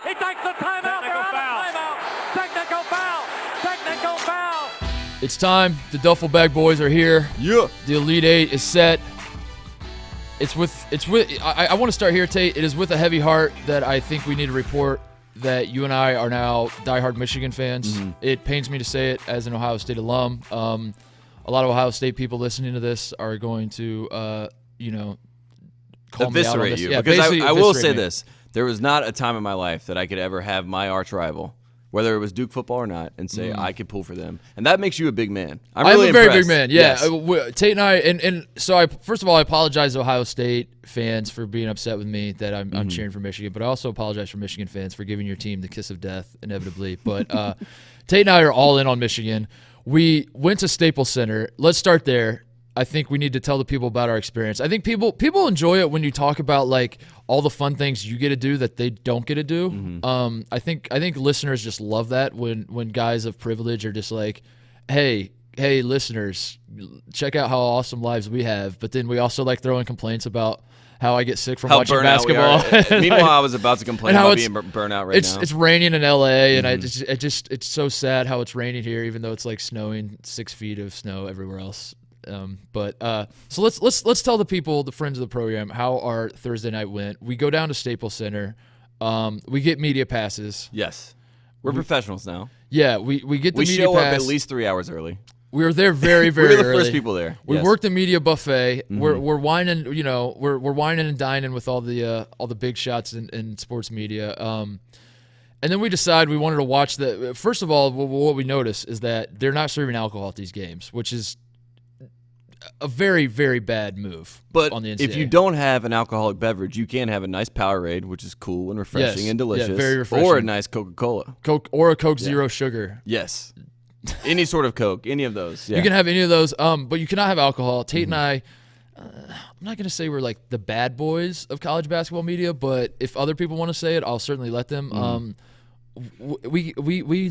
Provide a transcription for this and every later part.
He takes the timeout. They're out of timeout. Technical foul. Technical foul. It's time. The Duffel Bag Boys are here. Yeah. The Elite Eight is set. I want to start here, Tate. It is with a heavy heart that I think we need to report that you and I are now diehard Michigan fans. Mm-hmm. It pains me to say it as an Ohio State alum. A lot of Ohio State people listening to this are going to, call me out on eviscerate this. you. Yeah, because I will say me. this. There was not a time in my life that I could ever have my arch rival, whether it was Duke football or not, and say I could pull for them. And that makes you a big man. I'm really a very impressed. big man, yeah. Yes. Tate and I, and so first of all, I apologize to Ohio State fans for being upset with me that I'm cheering for Michigan, but I also apologize for Michigan fans for giving your team the kiss of death, inevitably. But Tate and I are all in on Michigan. We went to Staples Center. Let's start there. I think we need to tell the people about our experience. I think people enjoy it when you talk about like all the fun things you get to do that they don't get to do. Mm-hmm. I think listeners just love that when guys of privilege are just like, hey, listeners, check out how awesome lives we have. But then we also like throwing complaints about how I get sick from watching basketball. Meanwhile, I was about to complain about being burnt out right now. It's raining in LA, and it's so sad how it's raining here, even though it's like snowing 6 feet of snow everywhere else. So let's tell the people, the friends of the program, how our Thursday night went. We go down to Staples Center. We get media passes. Yes, we're professionals now. Yeah, we get the media pass. We show up at least 3 hours early. We were there very, very early. We were the early. first people there. We worked the media buffet. Mm-hmm. We're whining, we're whining and dining with all the big shots in sports media. And then we decide we wanted to watch the. First of all, what we notice is that they're not serving alcohol at these games, which is a very, very bad move. But on the NCAA. If you don't have an alcoholic beverage, you can have a nice Powerade, which is cool and refreshing and delicious. Yeah, very refreshing. Or a nice Coca-Cola. Coke or a Coke Zero Sugar. Yes. Any sort of Coke, any of those. Yeah. You can have any of those, but you cannot have alcohol. Tate and I, I'm not going to say we're like the bad boys of college basketball media, but if other people want to say it, I'll certainly let them. We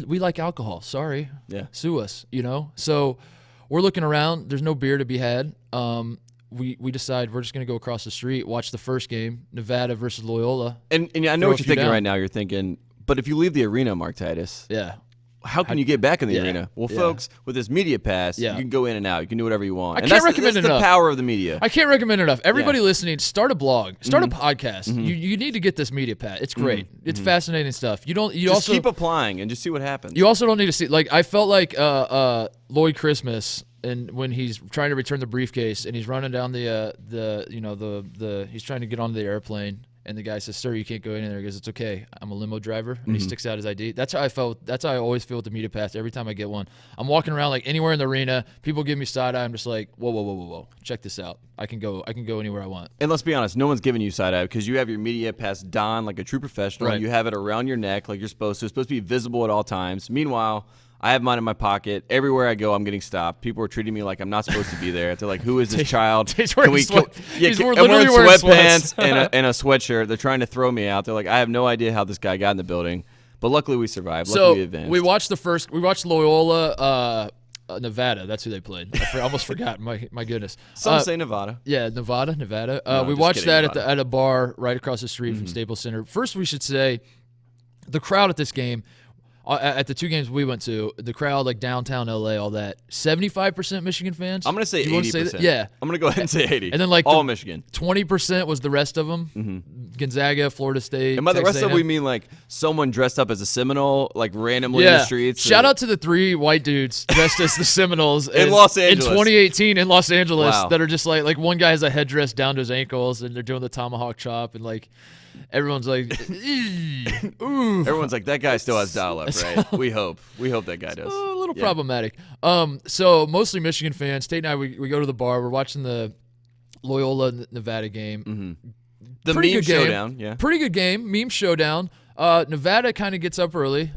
like alcohol. Sorry. Yeah. Sue us, So we're looking around. There's no beer to be had. We decide we're just going to go across the street, watch the first game, Nevada versus Loyola. And I know what you're thinking right now. You're thinking, but if you leave the arena, Mark Titus. Yeah. How can you get back in the arena? Well, folks, with this media pass, you can go in and out. You can do whatever you want. I can't recommend that's enough. The power of the media. I can't recommend enough. Everybody listening, start a blog, start a podcast. You need to get this media pass. It's great. It's fascinating stuff. You also keep applying and just see what happens. You also don't need to see. Like I felt like Lloyd Christmas, and when he's trying to return the briefcase and he's running down the he's trying to get onto the airplane. And the guy says, "Sir, you can't go in there." He goes, "It's okay. I'm a limo driver." And he sticks out his ID. That's how I felt. That's how I always feel with the media pass every time I get one. I'm walking around like anywhere in the arena. People give me side eye. I'm just like, whoa. Check this out. I can go anywhere I want. And let's be honest, no one's giving you side eye because you have your media pass donned like a true professional. Right. You have it around your neck like you're supposed to. It's supposed to be visible at all times. Meanwhile, I have mine in my pocket. Everywhere I go, I'm getting stopped. People are treating me like I'm not supposed to be there. They're like, "Who is this child?" He's wearing I'm wearing sweatpants and a sweatshirt. They're trying to throw me out. They're like, "I have no idea how this guy got in the building." But luckily, we survived. Luckily, we advanced. We watched Loyola, Nevada. That's who they played. I almost forgot. My goodness. Some say Nevada. Yeah, Nevada. No, We watched that at a bar right across the street from Staples Center. First, we should say the crowd at this game. At the two games we went to, the crowd, like downtown LA, all that, 75% Michigan fans. I'm going to say 80%. Yeah. I'm going to go ahead and say 80. And then like all Michigan. 20% was the rest of them. Gonzaga, Florida State. And by the Texas rest of A&M. we mean like someone dressed up as a Seminole, like randomly in the streets. Shout out to the 3 white dudes dressed as the Seminoles in Los Angeles. In 2018 in Los Angeles Wow. that are just like one guy has a headdress down to his ankles and they're doing the tomahawk chop and like everyone's like, ooh. Everyone's like, that guy still has dial-up, right? We hope that guy does. A little problematic. So mostly Michigan fans. Tate and I, we go to the bar. We're watching the Loyola-Nevada game. The Pretty meme good game. showdown, yeah. Pretty good game. Meme showdown. Nevada kind of gets up early.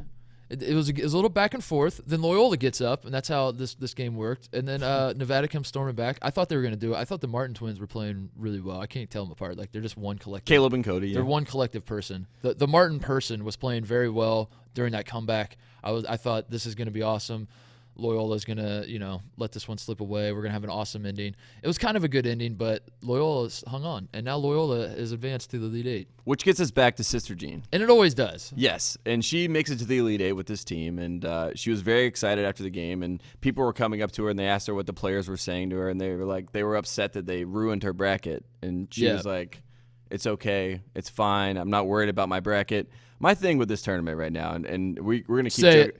It was a little back and forth. Then Loyola gets up, and that's how this game worked. And then Nevada comes storming back. I thought they were going to do it. I thought the Martin twins were playing really well. I can't tell them apart. Like they're just one collective. Caleb and Cody. They're one collective person. The Martin person was playing very well during that comeback. I thought this is going to be awesome. Loyola's going to, let this one slip away. We're going to have an awesome ending. It was kind of a good ending, but Loyola's hung on. And now Loyola is advanced to the Elite Eight. Which gets us back to Sister Jean. And it always does. Yes, and she makes it to the Elite Eight with this team, and she was very excited after the game, and people were coming up to her, and they asked her what the players were saying to her, and they were upset that they ruined her bracket, and she was like, it's okay, it's fine, I'm not worried about my bracket. My thing with this tournament right now, and we're going to keep it.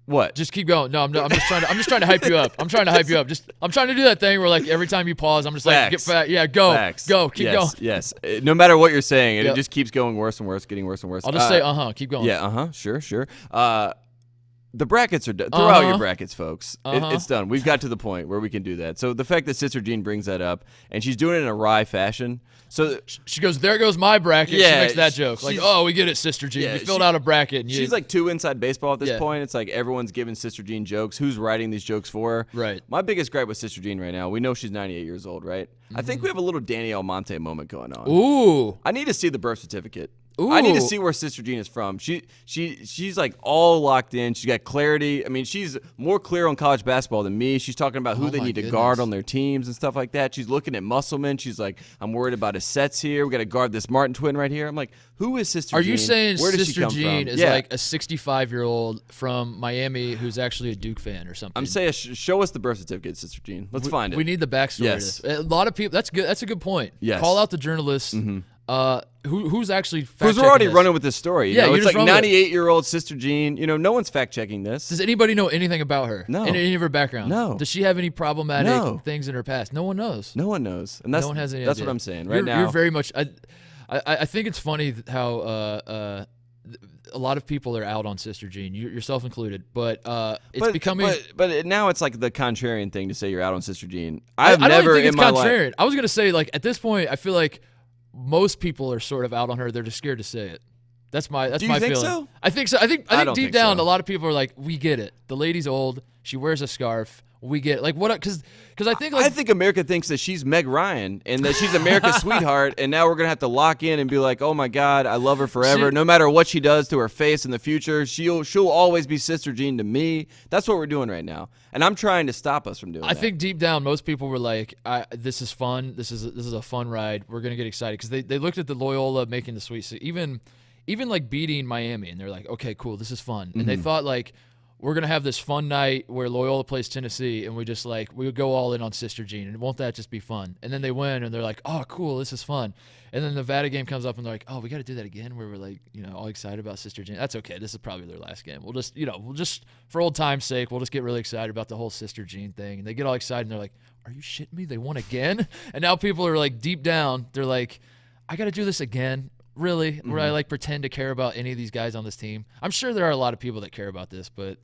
What? Just keep going. No, I'm just trying to hype you up. I'm trying to hype you up. I'm trying to do that thing where like every time you pause, I'm just like, get back. Yeah, go. Facts. Go. Keep going. Yes. No matter what you're saying, it just keeps going worse and worse, getting worse and worse. I'll just say keep going. Yeah, sure. The brackets are done. Throw out your brackets, folks. It's done. We've got to the point where we can do that. So the fact that Sister Jean brings that up, and she's doing it in a wry fashion. So she goes, there goes my bracket. She makes that joke. Like, we get it, Sister Jean. We filled out a bracket. And she's like too inside baseball at this point. It's like everyone's giving Sister Jean jokes. Who's writing these jokes for her? Right. My biggest gripe with Sister Jean right now, we know she's 98 years old, right? I think we have a little Danny Almonte moment going on. Ooh. I need to see the birth certificate. Ooh. I need to see where Sister Jean is from. She's like all locked in. She's got clarity. I mean, she's more clear on college basketball than me. She's talking about who they need to guard on their teams and stuff like that. She's looking at Musselman. She's like, I'm worried about his sets here. We got to guard this Martin twin right here. I'm like, who is Sister Jean? Are you saying where does Sister she come Jean from? is like a 65-year-old from Miami who's actually a Duke fan or something? I'm saying, show us the birth certificate, Sister Jean. Let's find it. We need the backstory. Yes. To this. A lot of people. That's good. That's a good point. Yes. Call out the journalists. Who's actually because we're already running with this story. Yeah, it's like 98-year-old Sister Jean. No one's fact checking this. Does anybody know anything about her? No. Any of her background? No. Does she have any problematic things in her past? No one knows. No one knows, and that's no one has any that's idea. what I'm saying You're very much. I think it's funny how a lot of people are out on Sister Jean, yourself included. But it's becoming. But now it's like the contrarian thing to say you're out on Sister Jean. I don't never think it's in my contrarian. life. I was gonna say like at this point, I feel like most people are sort of out on her. They're just scared to say it. That's my Do you think feeling. so? I think so. I think don't deep think down, so. a lot of people are like, we get it. The lady's old. She wears a scarf. We get it. Like what? Because I think like, I think America thinks that she's Meg Ryan and that she's America's sweetheart, and now we're gonna have to lock in and be like, oh my God, I love her forever. No matter what she does to her face in the future, she'll always be Sister Jean to me. That's what we're doing right now, and I'm trying to stop us from doing that. I think deep down, most people were like, "This is fun. This is a fun ride. We're gonna get excited." Because they looked at the Loyola making the Sweet 16, even like beating Miami, and they're like, "Okay, cool, this is fun." And they thought like, we're going to have this fun night where Loyola plays Tennessee, and we would go all in on Sister Jean, and won't that just be fun? And then they win, and they're like, oh, cool, this is fun. And then the Nevada game comes up, and they're like, oh, we got to do that again, where we're like, all excited about Sister Jean. That's okay. This is probably their last game. We'll just for old time's sake, we'll just get really excited about the whole Sister Jean thing. And they get all excited, and they're like, are you shitting me? They won again? And now people are like, deep down, they're like, I got to do this again. Really? Where I like pretend to care about any of these guys on this team? I'm sure there are a lot of people that care about this, but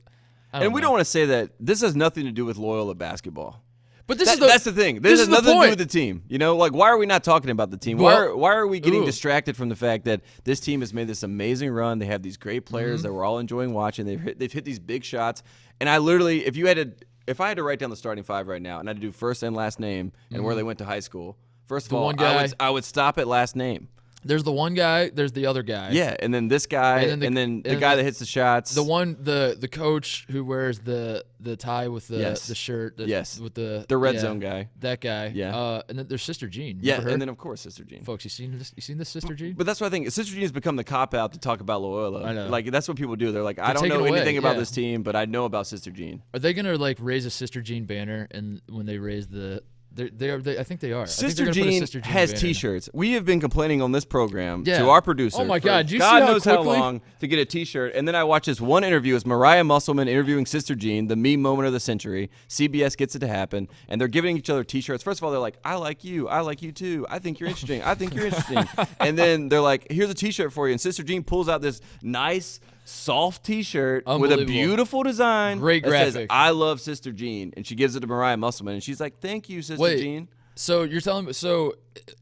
we don't want to say that this has nothing to do with Loyola basketball. But that's the thing. This has nothing to do with the team. Like, why are we not talking about the team? Why are we getting distracted from the fact that this team has made this amazing run? They have these great players that we're all enjoying watching. They've hit these big shots. And I literally, if I had to write down the starting five right now, and I had to do first and last name and where they went to high school, first of all, I would stop at last name. There's the one guy. There's the other guy. Yeah, and then this guy, and then the guy that hits the shots. The coach who wears the tie with the shirt. With the red zone guy. That guy. Yeah. And then there's Sister Jean. Yeah, and then of course Sister Jean. Folks, you seen this Sister Jean? But that's what I think. Sister Jean has become the cop out to talk about Loyola. I know. Like that's what people do. They're like, I don't know anything about this team, but I know about Sister Jean. Are they gonna like raise a Sister Jean banner and when they raise the? I think they are. Sister Jean has T-shirts. We have been complaining on this program to our producer. Oh my God! God knows how long to get a T-shirt. And then I watched this one interview. It's Mariah Musselman interviewing Sister Jean, the meme moment of the century. CBS gets it to happen, and they're giving each other T-shirts. First of all, they're like, "I like you too. I think you're interesting. I think you're interesting." And then they're like, "Here's a T-shirt for you." And Sister Jean pulls out this nice, soft T-shirt with a beautiful design. Great graphic. That says, I love Sister Jean. And she gives it to Mariah Musselman. And she's like, thank you, Sister Jean. So you're telling me,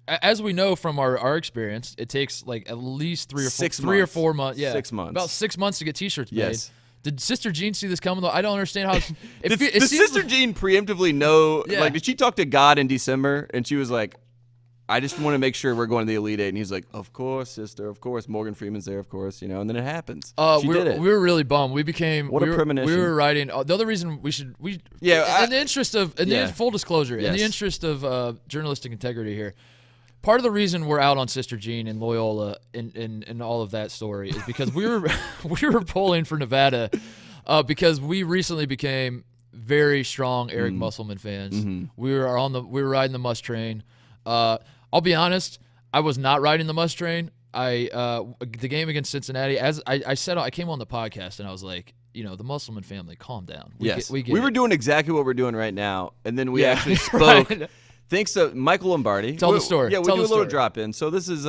as we know from our experience, it takes like at least 3 or 4 months. Yeah. 6 months. About 6 months to get T-shirts made. Yes. Did Sister Jean see this coming though? I don't understand how. Did Sister Jean preemptively know? Yeah. Like, did she talk to God in December and she was like, I just want to make sure we're going to the Elite Eight. And he's like, of course, sister, of course. Morgan Freeman's there, of course, and then it happens. She did it. We were really bummed. We became what a premonition. We were writing. The other reason in the interest of full disclosure, in the interest of journalistic integrity here, part of the reason we're out on Sister Jean and Loyola and all of that story is because we were pulling for Nevada because we recently became very strong Eric Musselman fans. Mm-hmm. We were riding the Muss train. I'll be honest, I was not riding the Muss train. The game against Cincinnati, as I said, I came on the podcast and I was like, the Musselman family, calm down. We were doing exactly what we're doing right now, and then we actually spoke. Right. Thanks to Michael Lombardi. Tell the story. Yeah, we do a little drop in. So this is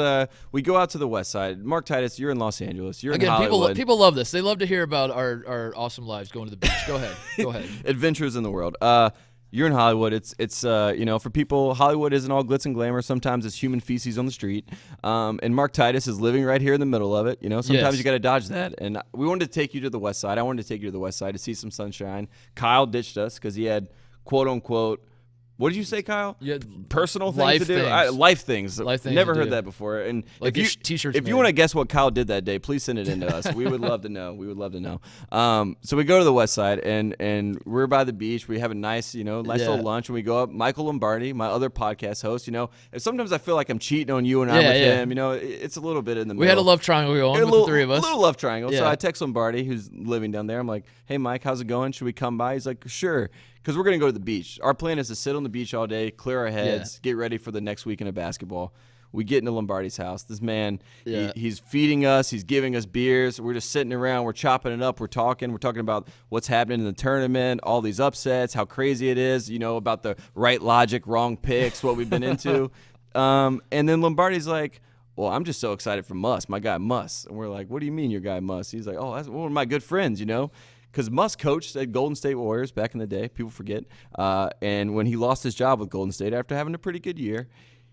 we go out to the West Side. Mark Titus, you're in Los Angeles. You're in Hollywood. People love this. They love to hear about our awesome lives going to the beach. Go ahead. Adventures in the world. You're in Hollywood. It's for people, Hollywood isn't all glitz and glamour. Sometimes it's human feces on the street. And Mark Titus is living right here in the middle of it. Sometimes you got to dodge that. And we wanted to take you to the West Side. I wanted to take you to the West Side to see some sunshine. Kyle ditched us because he had quote unquote. What did you say, Kyle? Yeah, personal things to do. Life things. Never heard that before. And like if you want to guess what Kyle did that day, please send it in to us. We would love to know. So we go to the West Side and we're by the beach. We have a nice little lunch, and we go up. Michael Lombardi, my other podcast host. And sometimes I feel like I'm cheating on you and I'm with him. It's a little bit in the middle. We had a love triangle going with the three of us. A little love triangle. Yeah. So I text Lombardi, who's living down there. I'm like, hey Mike, how's it going? Should we come by? He's like, sure. Because we're going to go to the beach. Our plan is to sit on the beach all day, clear our heads, get ready for the next weekend of basketball. We get into Lombardi's house. This man, he's feeding us. He's giving us beers. We're just sitting around. We're chopping it up. We're talking. We're talking about what's happening in the tournament, all these upsets, how crazy it is, about the right logic, wrong picks, what we've been into. And then Lombardi's like, well, I'm just so excited for Muss, my guy Muss. And we're like, what do you mean your guy Muss? He's like, oh, that's one of my good friends, Because Muss coached at Golden State Warriors back in the day. People forget. And when he lost his job with Golden State after having a pretty good year,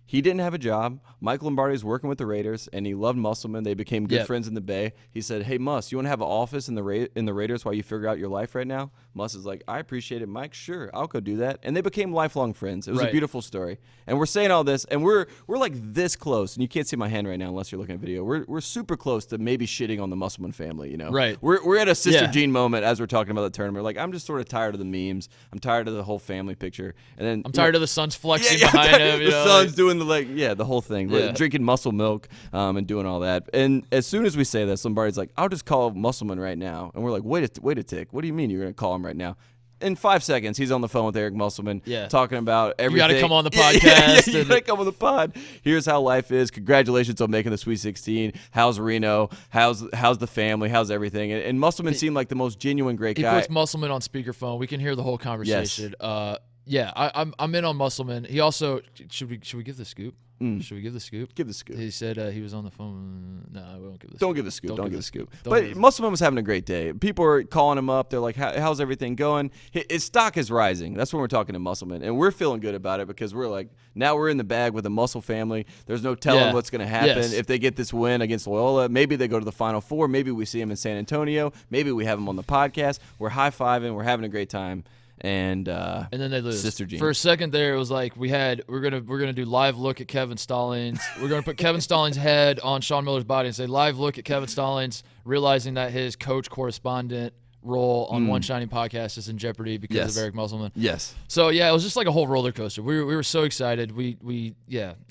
he didn't have a job. Michael Lombardi was working with the Raiders, and he loved Musselman. They became good friends in the Bay. He said, hey, Muss, you want to have an office in the Raiders while you figure out your life right now? Muss is like, I appreciate it, Mike. Sure, I'll go do that. And they became lifelong friends. It was a beautiful story. And we're saying all this, and we're like this close. And you can't see my hand right now unless you're looking at video. We're super close to maybe shitting on the Musselman family, Right. We're at a Sister Jean moment as we're talking about the tournament. Like, I'm just sort of tired of the memes. I'm tired of the whole family picture. And then I'm tired of the Suns flexing behind him. The Suns doing the whole thing. Drinking muscle milk and doing all that. And as soon as we say this, Lombardi's like, I'll just call Musselman right now. And we're like, wait a tick. What do you mean you're going to call him right now? In 5 seconds, he's on the phone with Eric Musselman talking about everything. You got to come on the podcast. You got to come on the pod. Here's how life is. Congratulations on making the Sweet 16. How's Reno? How's the family? How's everything? And Musselman seemed like the most genuine, great guy. He puts Musselman on speakerphone. We can hear the whole conversation. Yes. I'm in on Musselman. He also should we give the scoop? Should we give the scoop? Give the scoop. He said he was on the phone. No, I won't give the scoop. Don't give the scoop. Don't give the scoop. But Musselman was having a great day. People are calling him up. They're like, how's everything going? His stock is rising. That's when we're talking to Musselman. And we're feeling good about it because we're like, now we're in the bag with the Muscle family. There's no telling what's going to happen. Yes. If they get this win against Loyola, maybe they go to the Final Four. Maybe we see him in San Antonio. Maybe we have him on the podcast. We're high-fiving. We're having a great time. And then they lose. Sister Jean. For a second there, it was like we're gonna do live look at Kevin Stallings. We're gonna put Kevin Stallings' head on Sean Miller's body and say live look at Kevin Stallings, realizing that his coach correspondent role on One Shining Podcast is in jeopardy because of Eric Musselman. Yes. So it was just like a whole roller coaster. We were so excited. We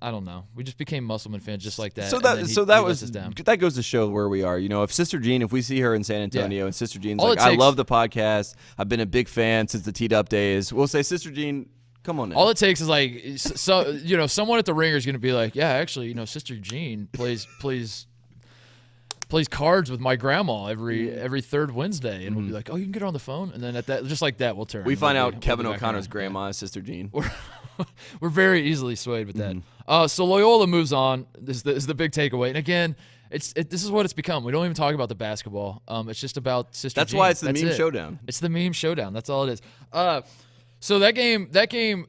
I don't know. We just became Musselman fans just like that. So that goes to show where we are. If Sister Jean, if we see her in San Antonio and Sister Jean's I love the podcast. I've been a big fan since the Teed Up days. We'll say, Sister Jean, come on now. All it takes is like someone at the Ringer is going to be like, yeah, actually, Sister Jean plays cards with my grandma every third Wednesday, and we'll be like, oh, you can get her on the phone, and then at that, just like that, we'll turn. We find out Kevin O'Connor's grandma is Sister Jean. We're very easily swayed with that. So Loyola moves on. This is the big takeaway, and again, this is what it's become. We don't even talk about the basketball. It's just about Sister Jean. That's why it's the meme showdown. It's the meme showdown. That's all it is. So that game,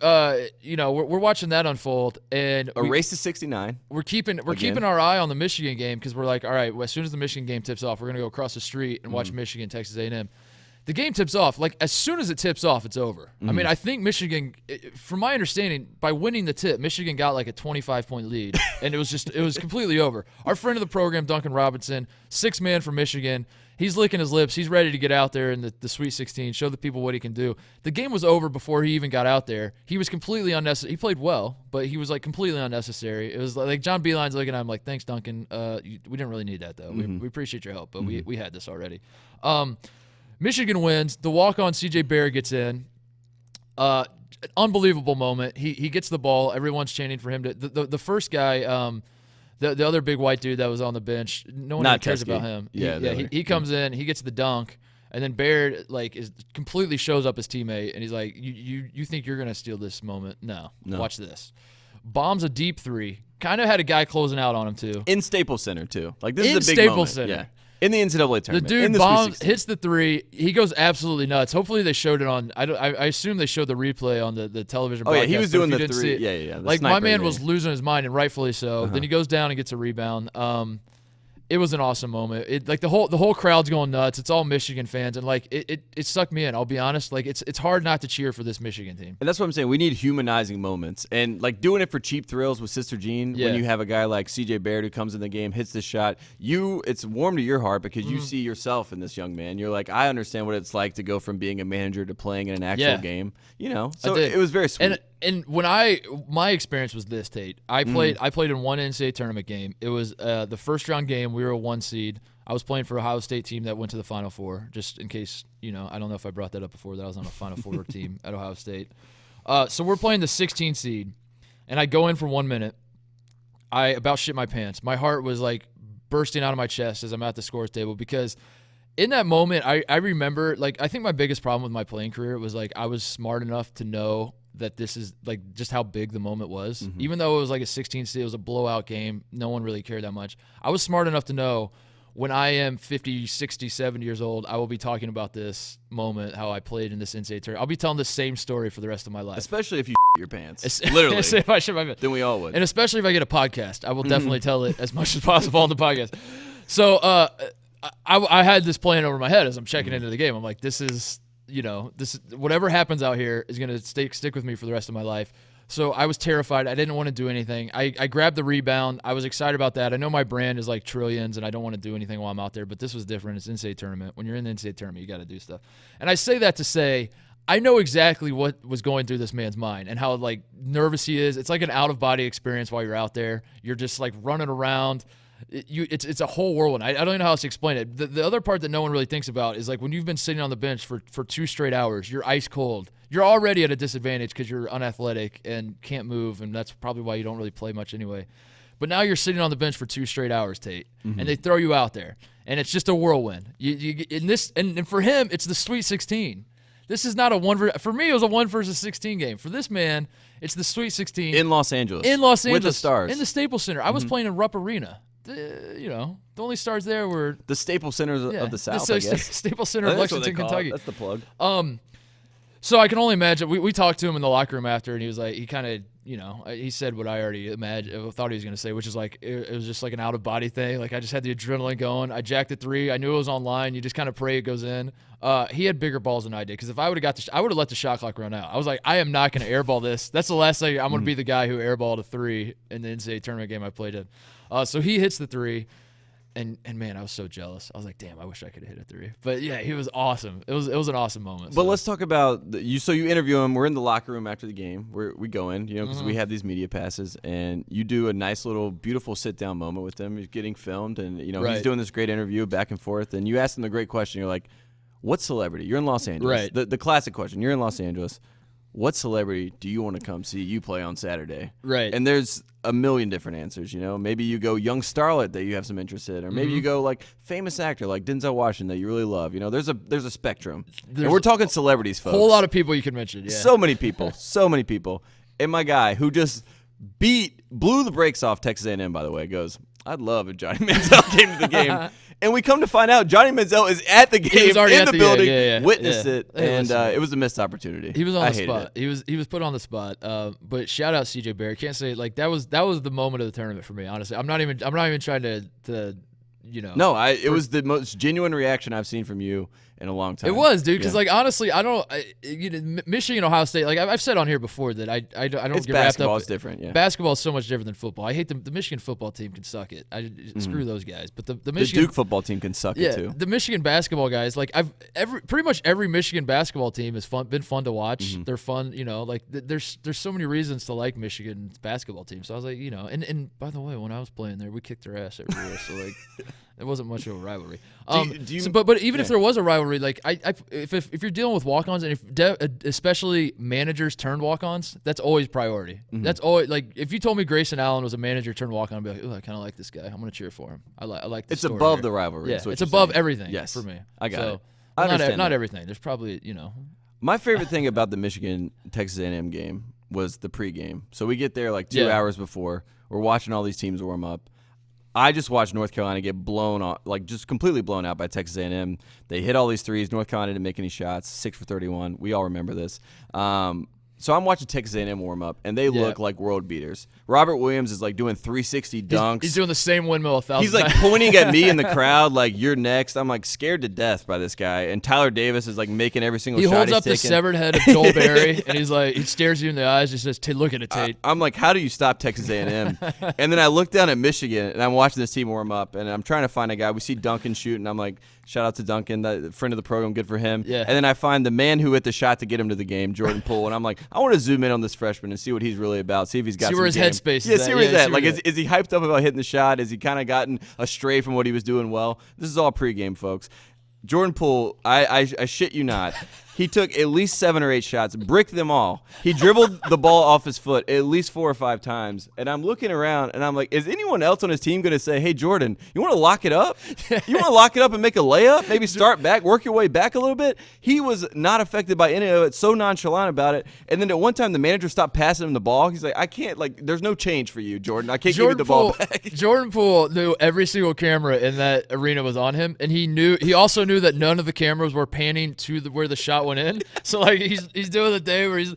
we're watching that unfold, and a race to 69. We're keeping our eye on the Michigan game because we're like, all right, as soon as the Michigan game tips off, we're gonna go across the street and watch Michigan, Texas A&M. the game tips off. Like, as soon as it tips off, it's over. I mean, I think Michigan, from my understanding, by winning the tip, Michigan got like a 25-point lead, and it was completely over. Our friend of the program, Duncan Robinson, 6-man for Michigan. He's licking his lips. He's ready to get out there in the Sweet 16, show the people what he can do. The game was over before he even got out there. He was completely unnecessary. He played well, but he was like completely unnecessary. It was like John Beilein's looking at him like, thanks, Duncan. We didn't really need that, though. We appreciate your help, but we had this already. Michigan wins. The walk-on CJ Baird gets in. Unbelievable moment. He gets the ball. Everyone's chanting for him. The first guy, the other big white dude that was on the bench, no one cares about him. He comes in. He gets the dunk. And then Baird completely shows up his teammate, and he's like, you think you're going to steal this moment? No. Watch this. Bombs a deep three. Kind of had a guy closing out on him, too. In Staples Center, too. Like, this is a big moment. Center. Yeah. In the NCAA tournament. The dude bombs, hits the three. He goes absolutely nuts. Hopefully they showed it on. I assume they showed the replay on the television broadcast. Oh, yeah, he was doing the three. Yeah. Like, my man was losing his mind, and rightfully so. Then he goes down and gets a rebound. It was an awesome moment. The whole crowd's going nuts. It's all Michigan fans, and like it sucked me in. I'll be honest. Like it's hard not to cheer for this Michigan team. And that's what I'm saying. We need humanizing moments, and like doing it for cheap thrills with Sister Jean. When you have a guy like CJ Baird who comes in the game, hits the shot, it's warm to your heart because you see yourself in this young man. You're like, I understand what it's like to go from being a manager to playing in an actual game. So it was very sweet. And when my experience was this, Tate. I played in one NCAA tournament game. It was the first round game. We were a 1 seed. I was playing for Ohio State team that went to the Final Four. Just in case, I don't know if I brought that up before. That I was on a Final Four team at Ohio State. So we're playing the 16 seed, and I go in for 1 minute. I about shit my pants. My heart was like bursting out of my chest as I'm at the scores table because in that moment, I remember, like, I think my biggest problem with my playing career was like I was smart enough to know that this is like just how big the moment was. Even though it was like a 16 seed, it was a blowout game. No one really cared that much. I was smart enough to know when I am 50, 60, 70 years old, I will be talking about this moment, how I played in this NCAA tournament. I'll be telling the same story for the rest of my life. Especially if you your pants. Literally. If I shit my pants. Then we all would. And especially if I get a podcast, I will definitely tell it as much as possible on the podcast. So I had this playing over my head as I'm checking into the game. I'm like, this is whatever happens out here is going to stick with me for the rest of my life. So I was terrified. I didn't want to do anything. I grabbed the rebound. I was excited about that. I know my brand is like trillions, and I don't want to do anything while I'm out there, but this was different. It's NCAA tournament. When you're in the NCAA tournament, you got to do stuff. And I say that to say I know exactly what was going through this man's mind and how like nervous he is. It's like an out-of-body experience while you're out there. You're just like running around. It's a whole whirlwind. I don't even know how else to explain it. The other part that no one really thinks about is like when you've been sitting on the bench for 2 straight hours, you're ice cold. You're already at a disadvantage because you're unathletic and can't move, and that's probably why you don't really play much anyway. But now you're sitting on the bench for 2 straight hours, Tate, and they throw you out there, and it's just a whirlwind. And for him, it's the Sweet 16. This is not for me, it was a 1 versus 16 game. For this man, it's the Sweet 16 in Los Angeles. With the Stars in the Staples Center. I was playing in Rupp Arena. The only stars there were the Staples Center of the South. I guess Staples Center of Lexington, Kentucky. That's the plug. So I can only imagine. We talked to him in the locker room after, and he was like, he kind of, he said what I already thought he was going to say, which is like it was just like an out of body thing. Like I just had the adrenaline going. I jacked the 3. I knew it was online. You just kind of pray it goes in. He had bigger balls than I did because if I would have I would have let the shot clock run out. I was like, I am not going to airball this. That's the last thing. I'm going to be the guy who airballed a 3 in the NCAA tournament game I played in. So he hits the 3. And man, I was so jealous. I was like, damn, I wish I could have hit a 3. But yeah, he was awesome. It was an awesome moment. But let's talk about you. So you interview him. We're in the locker room after the game. We go in, because we have these media passes, and you do a nice little beautiful sit down moment with him. He's getting filmed, and he's doing this great interview back and forth. And you ask him the great question. You're like, what celebrity? You're in Los Angeles. Right. The classic question. You're in Los Angeles. What celebrity do you want to come see you play on Saturday? Right. And there's a million different answers, Maybe you go young starlet that you have some interest in, or maybe you go like famous actor like Denzel Washington that you really love. There's a spectrum. And we're talking celebrities, folks. A whole lot of people you can mention, yeah. So many people. And my guy who just blew the brakes off Texas A&M, by the way, goes, I'd love if Johnny Manziel came to the game. And we come to find out Johnny Manziel is at the game in the building, witnessed it, and it was a missed opportunity. He was on the spot. He was put on the spot. But shout out CJ Baird. Can't say like that was the moment of the tournament for me. Honestly, I'm not even trying to No, it was the most genuine reaction I've seen from you in a long time. It was, dude, because honestly, Michigan, Ohio State, I've said on here before that I don't get wrapped up. Basketball is different. Yeah, basketball is so much different than football. I hate the Michigan football team can suck it. Screw those guys. But the Michigan Duke football team can suck it too. The Michigan basketball guys, pretty much every Michigan basketball team has been fun to watch. They're fun, there's so many reasons to like Michigan's basketball team. So I was like, and by the way, when I was playing there, we kicked their ass every year. So it wasn't much of a rivalry. But even if there was a rivalry, if you're dealing with walk-ons and especially managers turned walk-ons, that's always priority. That's always if you told me Grayson Allen was a manager turned walk-on, I'd be like, oh, I kind of like this guy. I'm gonna cheer for him. I like this. It's above the rivalry. Yeah, it's above everything. Yes, for me. I got it. I understand not everything. There's probably My favorite thing about the Michigan Texas A&M game was the pregame. So we get there 2 hours before. We're watching all these teams warm up. I just watched North Carolina get blown out, just completely blown out by Texas A&M. They hit all these threes. North Carolina didn't make any shots. 6 for 31. We all remember this. So I'm watching Texas A&M warm up, and they look like world beaters. Robert Williams is doing 360 dunks. He's doing the same windmill 1,000 He's times. Pointing at me in the crowd you're next. I'm scared to death by this guy. And Tyler Davis is making every single shot he holds up taking. the severed head of Joel Berry, and he stares you in the eyes and says, look at it, Tate. I'm like, how do you stop Texas A&M? And then I look down at Michigan, and I'm watching this team warm up, and I'm trying to find a guy. We see Duncan shoot, and I'm like, shout out to Duncan, the friend of the program, good for him. Yeah. And then I find the man who hit the shot to get him to the game, Jordan Poole, and I'm like, I want to zoom in on this freshman and see what he's really about, see if he's got some where his game. headspace is. Yeah, see where he's at. Is he hyped up about hitting the shot? Has he kind of gotten astray from what he was doing well? This is all pregame, folks. Jordan Poole, I shit you not. He took at least 7 or 8 shots, bricked them all. He dribbled the ball off his foot at least 4 or 5 times. And I'm looking around, and I'm like, is anyone else on his team going to say, hey, Jordan, you want to lock it up? You want to lock it up and make a layup? Maybe start back, work your way back a little bit? He was not affected by any of it, so nonchalant about it. And then at one time, the manager stopped passing him the ball. He's like, I can't, there's no change for you, Jordan. I can't give you the ball back. Jordan Poole knew every single camera in that arena was on him, and he also knew that none of the cameras were panning to where the shot went in. So he's doing the day where he's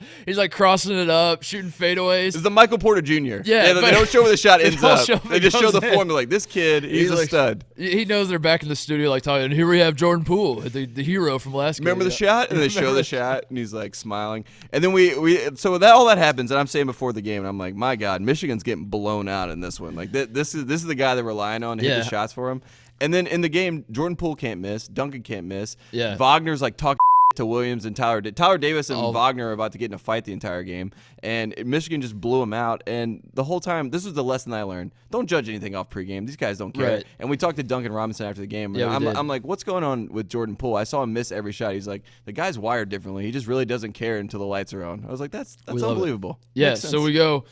crossing it up, shooting fadeaways. It's the Michael Porter Jr. Yeah, they don't show where the shot ends up. They just show the in. form. This kid, he's a stud. He knows they're back in the studio talking. And here we have Jordan Poole, the hero from last game. Remember the shot? And they show the shot, and he's smiling. And then so all that happens, and I'm saying before the game, and I'm like, my God, Michigan's getting blown out in this one. This is the guy they're relying on to hit the shots for him. And then in the game, Jordan Poole can't miss. Duncan can't miss. Yeah. Wagner's talking to Williams and Tyler Davis and Wagner are about to get in a fight the entire game, and Michigan just blew him out. And the whole time, this was the lesson I learned: don't judge anything off pregame. These guys don't care. Right. And we talked to Duncan Robinson after the game. And I'm like, what's going on with Jordan Poole? I saw him miss every shot. He's like, the guy's wired differently. He just really doesn't care until the lights are on. I was like, that's unbelievable. Yeah. So we go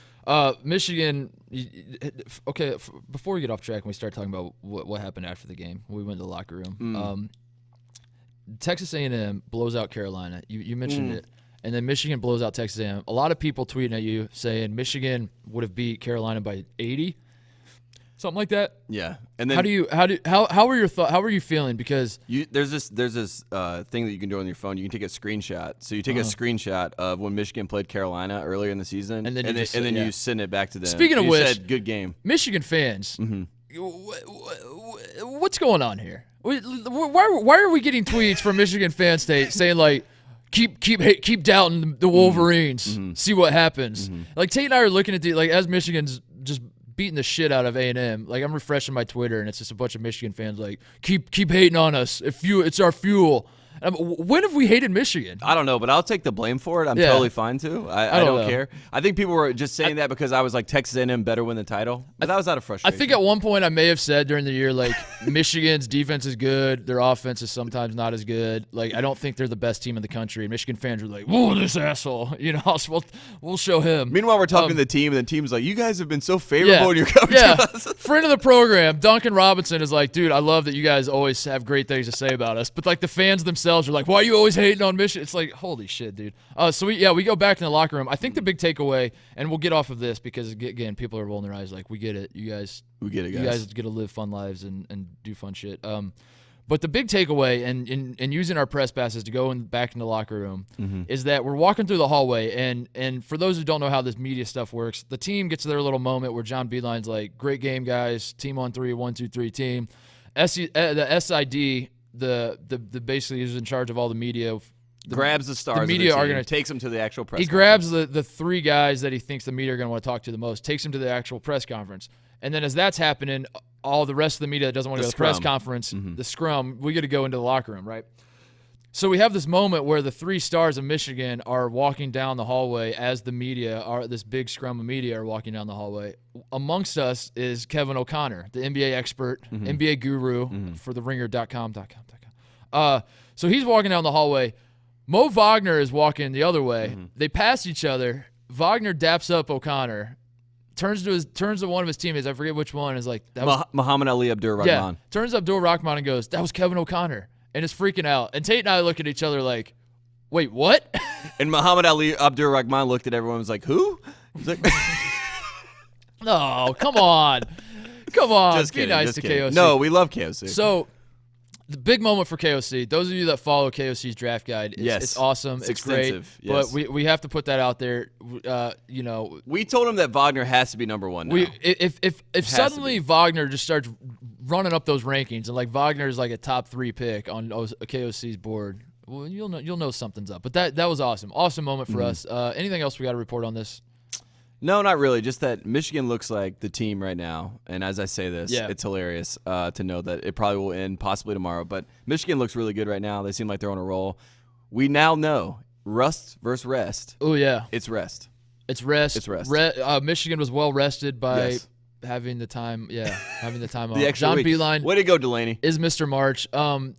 Michigan. Okay, before we get off track and we start talking about what happened after the game, we went to the locker room. Texas A&M blows out Carolina. You mentioned it. And then Michigan blows out Texas A&M. A lot of people tweeting at you saying Michigan would have beat Carolina by 80. Something like that. Yeah. And then how were your thoughts? How were you feeling? Because there's this thing that you can do on your phone. You can take a screenshot. So you take a screenshot of when Michigan played Carolina earlier in the season, and then you send it back to them. Speaking of which, said, good game. Michigan fans, what's going on here? Why are we getting tweets from Michigan fans saying keep doubting the Wolverines, see what happens? Tate and I are looking at as Michigan's just beating the shit out of A&M. I'm refreshing my Twitter, and it's just a bunch of Michigan fans keep hating on us. It's our fuel. When have we hated Michigan? I don't know, but I'll take the blame for it. I'm totally fine too. I don't care. I think people were just saying that because I was like, Texas A&M better win the title. But that was out of frustration. I think at one point I may have said during the year, Michigan's defense is good. Their offense is sometimes not as good. I don't think they're the best team in the country. And Michigan fans were like, whoa, this asshole. So we'll show him. Meanwhile, we're talking to the team, and the team's like, you guys have been so favorable in your coverage. Yeah. Friend of the program, Duncan Robinson, is like, dude, I love that you guys always have great things to say about us. But the fans themselves are like, why are you always hating on Michigan? It's like, holy shit, dude. So we go back in the locker room. I think the big takeaway, and we'll get off of this because again, people are rolling their eyes we get it. You guys get to live fun lives and do fun shit. But the big takeaway, and using our press passes to go back in the locker room, is that we're walking through the hallway, and for those who don't know how this media stuff works, the team gets their little moment where John Beeline's like, great game, guys, team on 3, 1, 2, 3, team. the SID, the basically is in charge of all the media. Grabs the stars. The media are going to takes them to the actual press. He grabs the 3 guys that he thinks the media are going to want to talk to the most, takes them to the actual press conference, and then as that's happening, all the rest of the media that doesn't want to go to the press conference, the scrum, we get to go into the locker room, right? So we have this moment where the 3 stars of Michigan are walking down the hallway as the media this big scrum of media are walking down the hallway. Amongst us is Kevin O'Connor, the NBA expert, NBA guru for the ringer.com. So he's walking down the hallway. Mo Wagner is walking the other way. They pass each other. Wagner daps up O'Connor, turns to one of his teammates. I forget which one. Is like that was Muhammad Ali Abdur-Rahman. Yeah, turns to Abdur-Rahman and goes, "That was Kevin O'Connor," and is freaking out. And Tate and I look at each other like, "Wait, what?" And Muhammad Ali Abdur-Rahman looked at everyone and was like, "Who?" He's like, "No, come on, come on, just kidding, be nice just to kidding. KOC." No, we love KOC. So. The big moment for KOC, those of you that follow KOC's draft guide, it's awesome. It's great. Yes. But we have to put that out there. We told him that Wagner has to be number 1 now. If suddenly Wagner just starts running up those rankings and like Wagner is like a top 3 pick on KOC's board, well, you'll know something's up. But that was awesome. Awesome moment for us. Anything else we got to report on this? No, not really. Just that Michigan looks like the team right now. And as I say this, it's hilarious to know that it probably will end possibly tomorrow. But Michigan looks really good right now. They seem like they're on a roll. We now know rust versus rest. Oh, yeah. It's rest. It's rest. It's rest. Michigan was well rested by having the time. Yeah, having the time off. The extra John week. Beilein. Way to go, Delaney. Is Mr. March.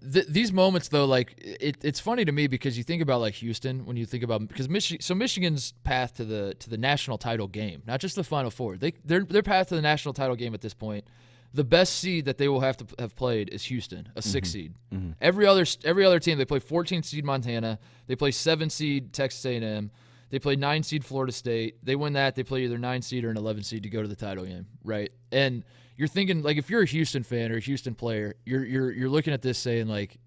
These moments, though, like it's funny to me because you think about like Houston when you think about because Michigan's path to the national title game, not just the Final Four. Their path to the national title game at this point, the best seed that they will have to have played is Houston, a 6 seed. Every other team they play 14 seed Montana, they play 7 seed Texas A&M. They play 9 seed Florida State. They win that. They play either 9 seed or an 11 seed to go to the title game, right? And you're thinking like if you're a Houston fan or a Houston player, you're looking at this saying like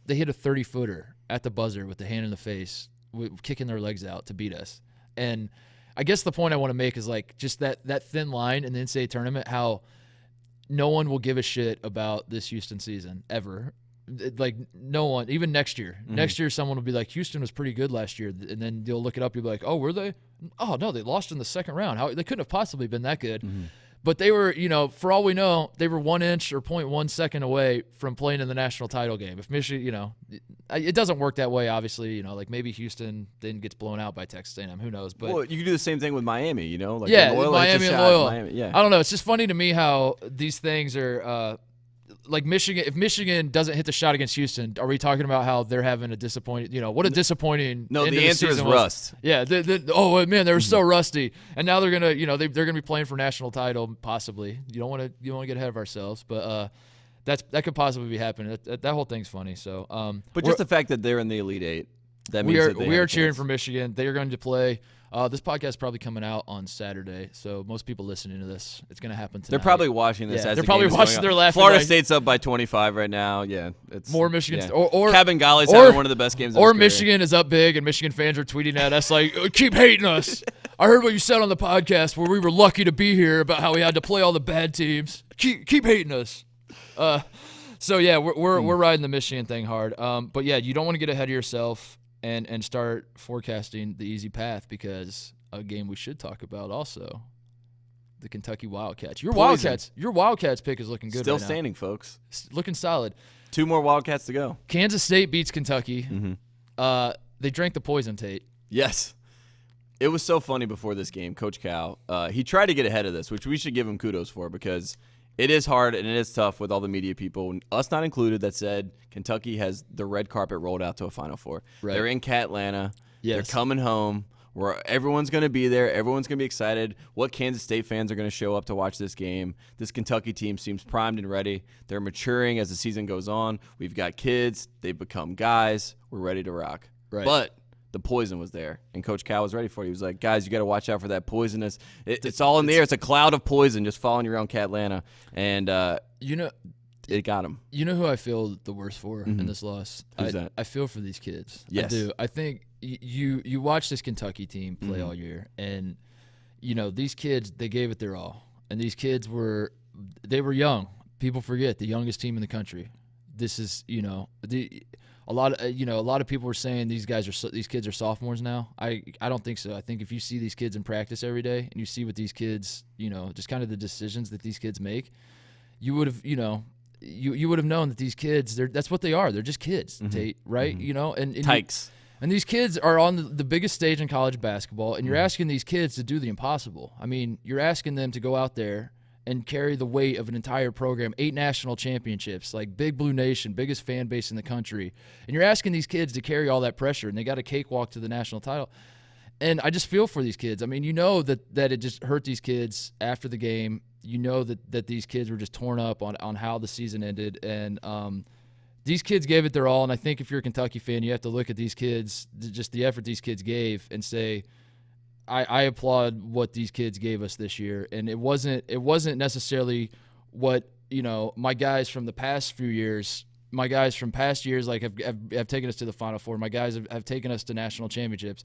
they hit a 30-footer at the buzzer with the hand in the face, kicking their legs out to beat us. And I guess the point I want to make is like just that thin line in the NCAA tournament, how no one will give a shit about this Houston season ever. Like no one, even next year. Next year, someone will be like, Houston was pretty good last year, and then you'll look it up. You'll be like, oh, were they? Oh no, they lost in the second round. How they couldn't have possibly been that good. But they were, for all we know, they were 1 inch or 0.1 second away from playing in the national title game. If Michigan, it doesn't work that way. Obviously, like maybe Houston then gets blown out by Texas A&M. Who knows? But well, you can do the same thing with Miami. Like Miami and Loyola. Miami, I don't know. It's just funny to me how these things are. Like Michigan, if Michigan doesn't hit the shot against Houston, are we talking about how they're having a disappointing? What a disappointing. No, end the answer is rust. Yeah. Oh man, they were so rusty, and now they're gonna, they're gonna be playing for national title possibly. You don't want to get ahead of ourselves, but that could possibly be happening. That whole thing's funny. So, but just the fact that they're in the Elite Eight, that means we are cheering for Michigan. They are going to play. This podcast is probably coming out on Saturday, so most people listening to this, it's going to happen tonight. They're probably watching this. Yeah, as they're probably watching. They're laughing. Florida State's up by 25 right now. Yeah, it's more Michigan. Yeah. Or Kabengale's having one of the best games. Or Michigan is up big, and Michigan fans are tweeting at us like, "Keep hating us." I heard what you said on the podcast where we were lucky to be here about how we had to play all the bad teams. Keep hating us. So yeah, we're riding the Michigan thing hard. But yeah, you don't want to get ahead of yourself and start forecasting the easy path because. A game we should talk about also, the Kentucky Wildcats. Your Wildcats pick is looking good. Still right standing, folks. Looking solid. 2 more Wildcats to go. Kansas State beats Kentucky. They drank the poison, Tate. Yes. It was so funny before this game. Coach Cal, he tried to get ahead of this, which we should give him kudos for because it is hard and it is tough with all the media people, us not included, that said Kentucky has the red carpet rolled out to a Final Four. Right. They're in Catlanta. Yes. They're coming home. Where everyone's going to be there. Everyone's going to be excited. What Kansas State fans are going to show up to watch this game. This Kentucky team seems primed and ready. They're maturing as the season goes on. We've got kids. They've become guys. We're ready to rock. Right. But the poison was there, and Coach Cal was ready for it. He was like, guys, you got to watch out for that poisonous. It's all in the air. It's a cloud of poison just following you around Catlanta. And, it got him. You know who I feel the worst for in this loss? Who's that? I feel for these kids. Yes. I do. I think you watch this Kentucky team play all year, and these kids, they gave it their all, and these kids were young. people forget the youngest team in the country. This is, a lot of people were saying these kids are sophomores now. I don't think so. I think if you see these kids in practice every day and you see what these kids, just kind of the decisions that these kids make, you would have, you would have known that these kids, that's what they are. They're just kids, Tate, right? And Tykes. And these kids are on the biggest stage in college basketball, and you're asking these kids to do the impossible. I mean, you're asking them to go out there and carry the weight of an entire program, 8 national championships, like Big Blue Nation, biggest fan base in the country. And you're asking these kids to carry all that pressure, and they got a cakewalk to the national title. And I just feel for these kids. I mean, that it just hurt these kids after the game. That these kids were just torn up on how the season ended. And these kids gave it their all. And I think if you're a Kentucky fan, you have to look at these kids, just the effort these kids gave, and say, I applaud what these kids gave us this year. And it wasn't necessarily what, my guys from the past few years, my guys from past years like have taken us to the Final Four. My guys have taken us to national championships.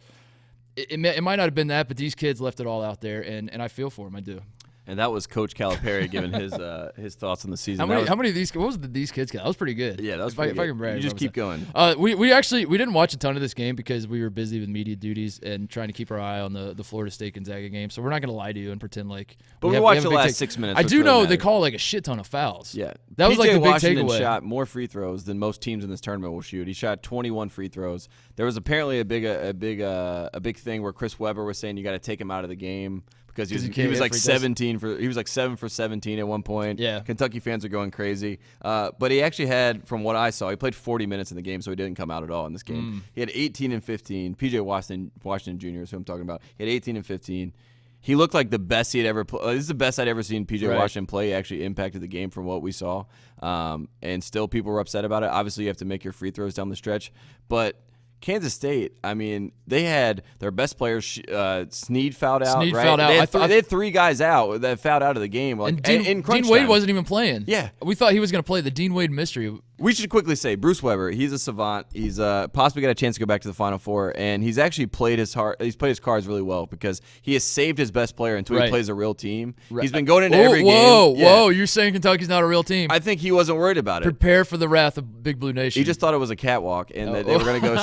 It might not have been that, but these kids left it all out there, and I feel for them. I do. And that was Coach Calipari giving his thoughts on the season. How many of these? What was these kids got? That was pretty good. Yeah, that was pretty good. If I can brag, you just keep going. We didn't watch a ton of this game because we were busy with media duties and trying to keep our eye on the Florida State Gonzaga game. So we're not going to lie to you and pretend like. But we watched the last 6 minutes. I do know they call like a shit ton of fouls. Yeah, that was like the big Washington takeaway. Shot more free throws than most teams in this tournament will shoot. He shot 21 free throws. There was apparently a big thing where Chris Webber was saying you got to take him out of the game. Because he was like 7 for 17 at one point. Yeah. Kentucky fans are going crazy. But he actually had, from what I saw, he played 40 minutes in the game, so he didn't come out at all in this game. He had 18 and 15. PJ Washington Jr. is who I'm talking about. He had 18 and 15. He looked like the best he had ever played. This is the best I'd ever seen PJ Washington play. He actually impacted the game from what we saw. And still people were upset about it. Obviously, you have to make your free throws down the stretch. But Kansas State, I mean, they had their best players. Snead fouled out. Snead right? fouled out. They had 3 guys out that fouled out of the game. Like, and Dean Wade wasn't even playing. Yeah. We thought he was going to play the Dean Wade mystery. We should quickly say Bruce Weber, he's a savant. He's possibly got a chance to go back to the Final Four, and he's actually played his cards really well because he has saved his best player until he plays a real team. Right. He's been going into every game. Whoa, you're saying Kentucky's not a real team? I think he wasn't worried about it. Prepare for the wrath of Big Blue Nation. He just thought it was a catwalk, and that they were going to go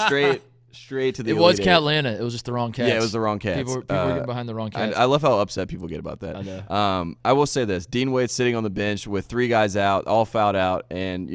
straight to the It was Catlanta. It was just the wrong Cats. Yeah, it was the wrong Cats. People were getting behind the wrong Cats. I love how upset people get about that. I know. I will say this. Dean Wade's sitting on the bench with 3 guys out, all fouled out, and,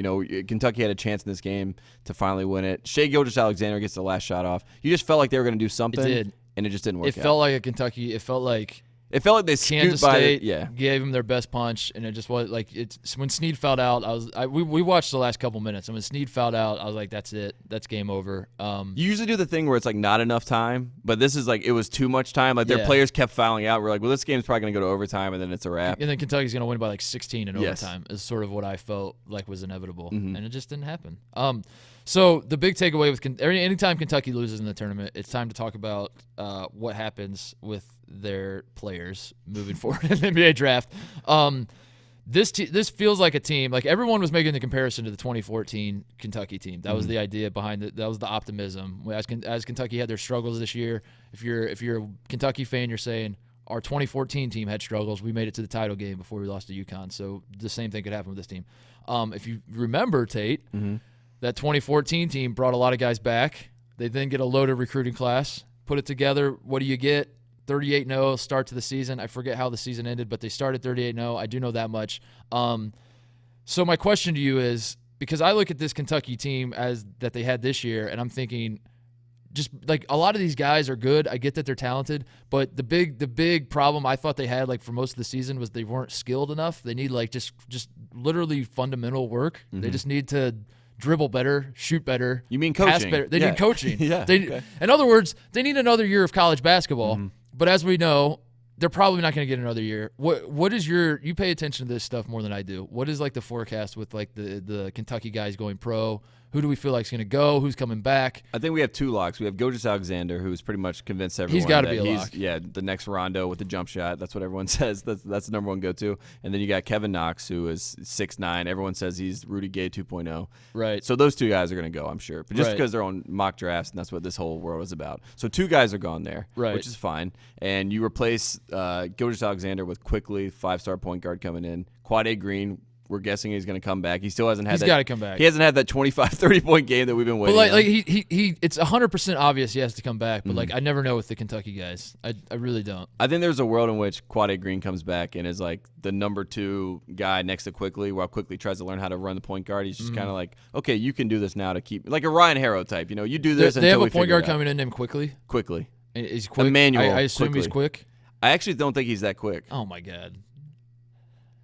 Kentucky had a chance in this game to finally win it. Shai Gilgeous-Alexander gets the last shot off. You just felt like they were going to do something. It did. And it just didn't work out. It felt like a Kentucky. It felt like they Kansas scooped by State gave them their best punch, and it just was like when Snead fouled out. We watched the last couple minutes, and when Snead fouled out, I was like, "That's it. That's game over." You usually do the thing where it's like not enough time, but this is like it was too much time. Like their players kept fouling out. We're like, "Well, this game's probably going to go to overtime, and then it's a wrap." And then Kentucky's going to win by like 16 in overtime. Is sort of what I felt like was inevitable, and it just didn't happen. So the big takeaway with anytime Kentucky loses in the tournament, it's time to talk about what happens with their players moving forward in the NBA draft. This feels like a team, like everyone was making the comparison to the 2014 Kentucky team. That was the idea behind it. That was the optimism. As Kentucky had their struggles this year, if you're a Kentucky fan, you're saying our 2014 team had struggles. We made it to the title game before we lost to UConn. So the same thing could happen with this team. If you remember, Tate, that 2014 team brought a lot of guys back. They then get a loaded recruiting class, put it together. What do you get? 38-0 start to the season. I forget how the season ended, but they started 38-0. I do know that much. So my question to you is, because I look at this Kentucky team as that they had this year, and I'm thinking, just like a lot of these guys are good. I get that they're talented, but the big problem I thought they had like for most of the season was they weren't skilled enough. They need like just literally fundamental work. They just need to dribble better, shoot better. You mean coaching? Pass better. They need coaching. Okay. In other words, they need another year of college basketball. But as we know, they're probably not going to get another year. What is you pay attention to this stuff more than I do. What is like the forecast with like the Kentucky guys going pro? Who do we feel like is going to go? Who's coming back? I think we have 2 locks. We have Gilgeous-Alexander, who's pretty much convinced everyone he's got to that be a lock. Yeah, the next Rondo with the jump shot. That's what everyone says. That's the number 1 go-to. And then you got Kevin Knox, who is 6'9". Everyone says he's Rudy Gay 2.0. Right. So those 2 guys are going to go, I'm sure. But just because they're on mock drafts, and that's what this whole world is about. So 2 guys are gone there, which is fine. And you replace Gilgeous-Alexander with Quickly, 5-star point guard coming in. Quade Green, we're guessing he's going to come back. He still hasn't had He's got to come back. He hasn't had that 25, 30-point game that we've been waiting But on. it's 100% obvious he has to come back. But Mm-hmm. I never know with the Kentucky guys. I really don't. I think there's a world in which Quade Green comes back and is like the number 2 guy next to Quickly, while Quickly tries to learn how to run the point guard. He's just kind of like, okay, you can do this now to keep like a Ryan Harrow type. You do this. They have until a point guard coming in named Quickly. Quickly. He's quick. Emmanuel. I assume Quickly. he's quick. I actually don't think he's that quick. Oh my God.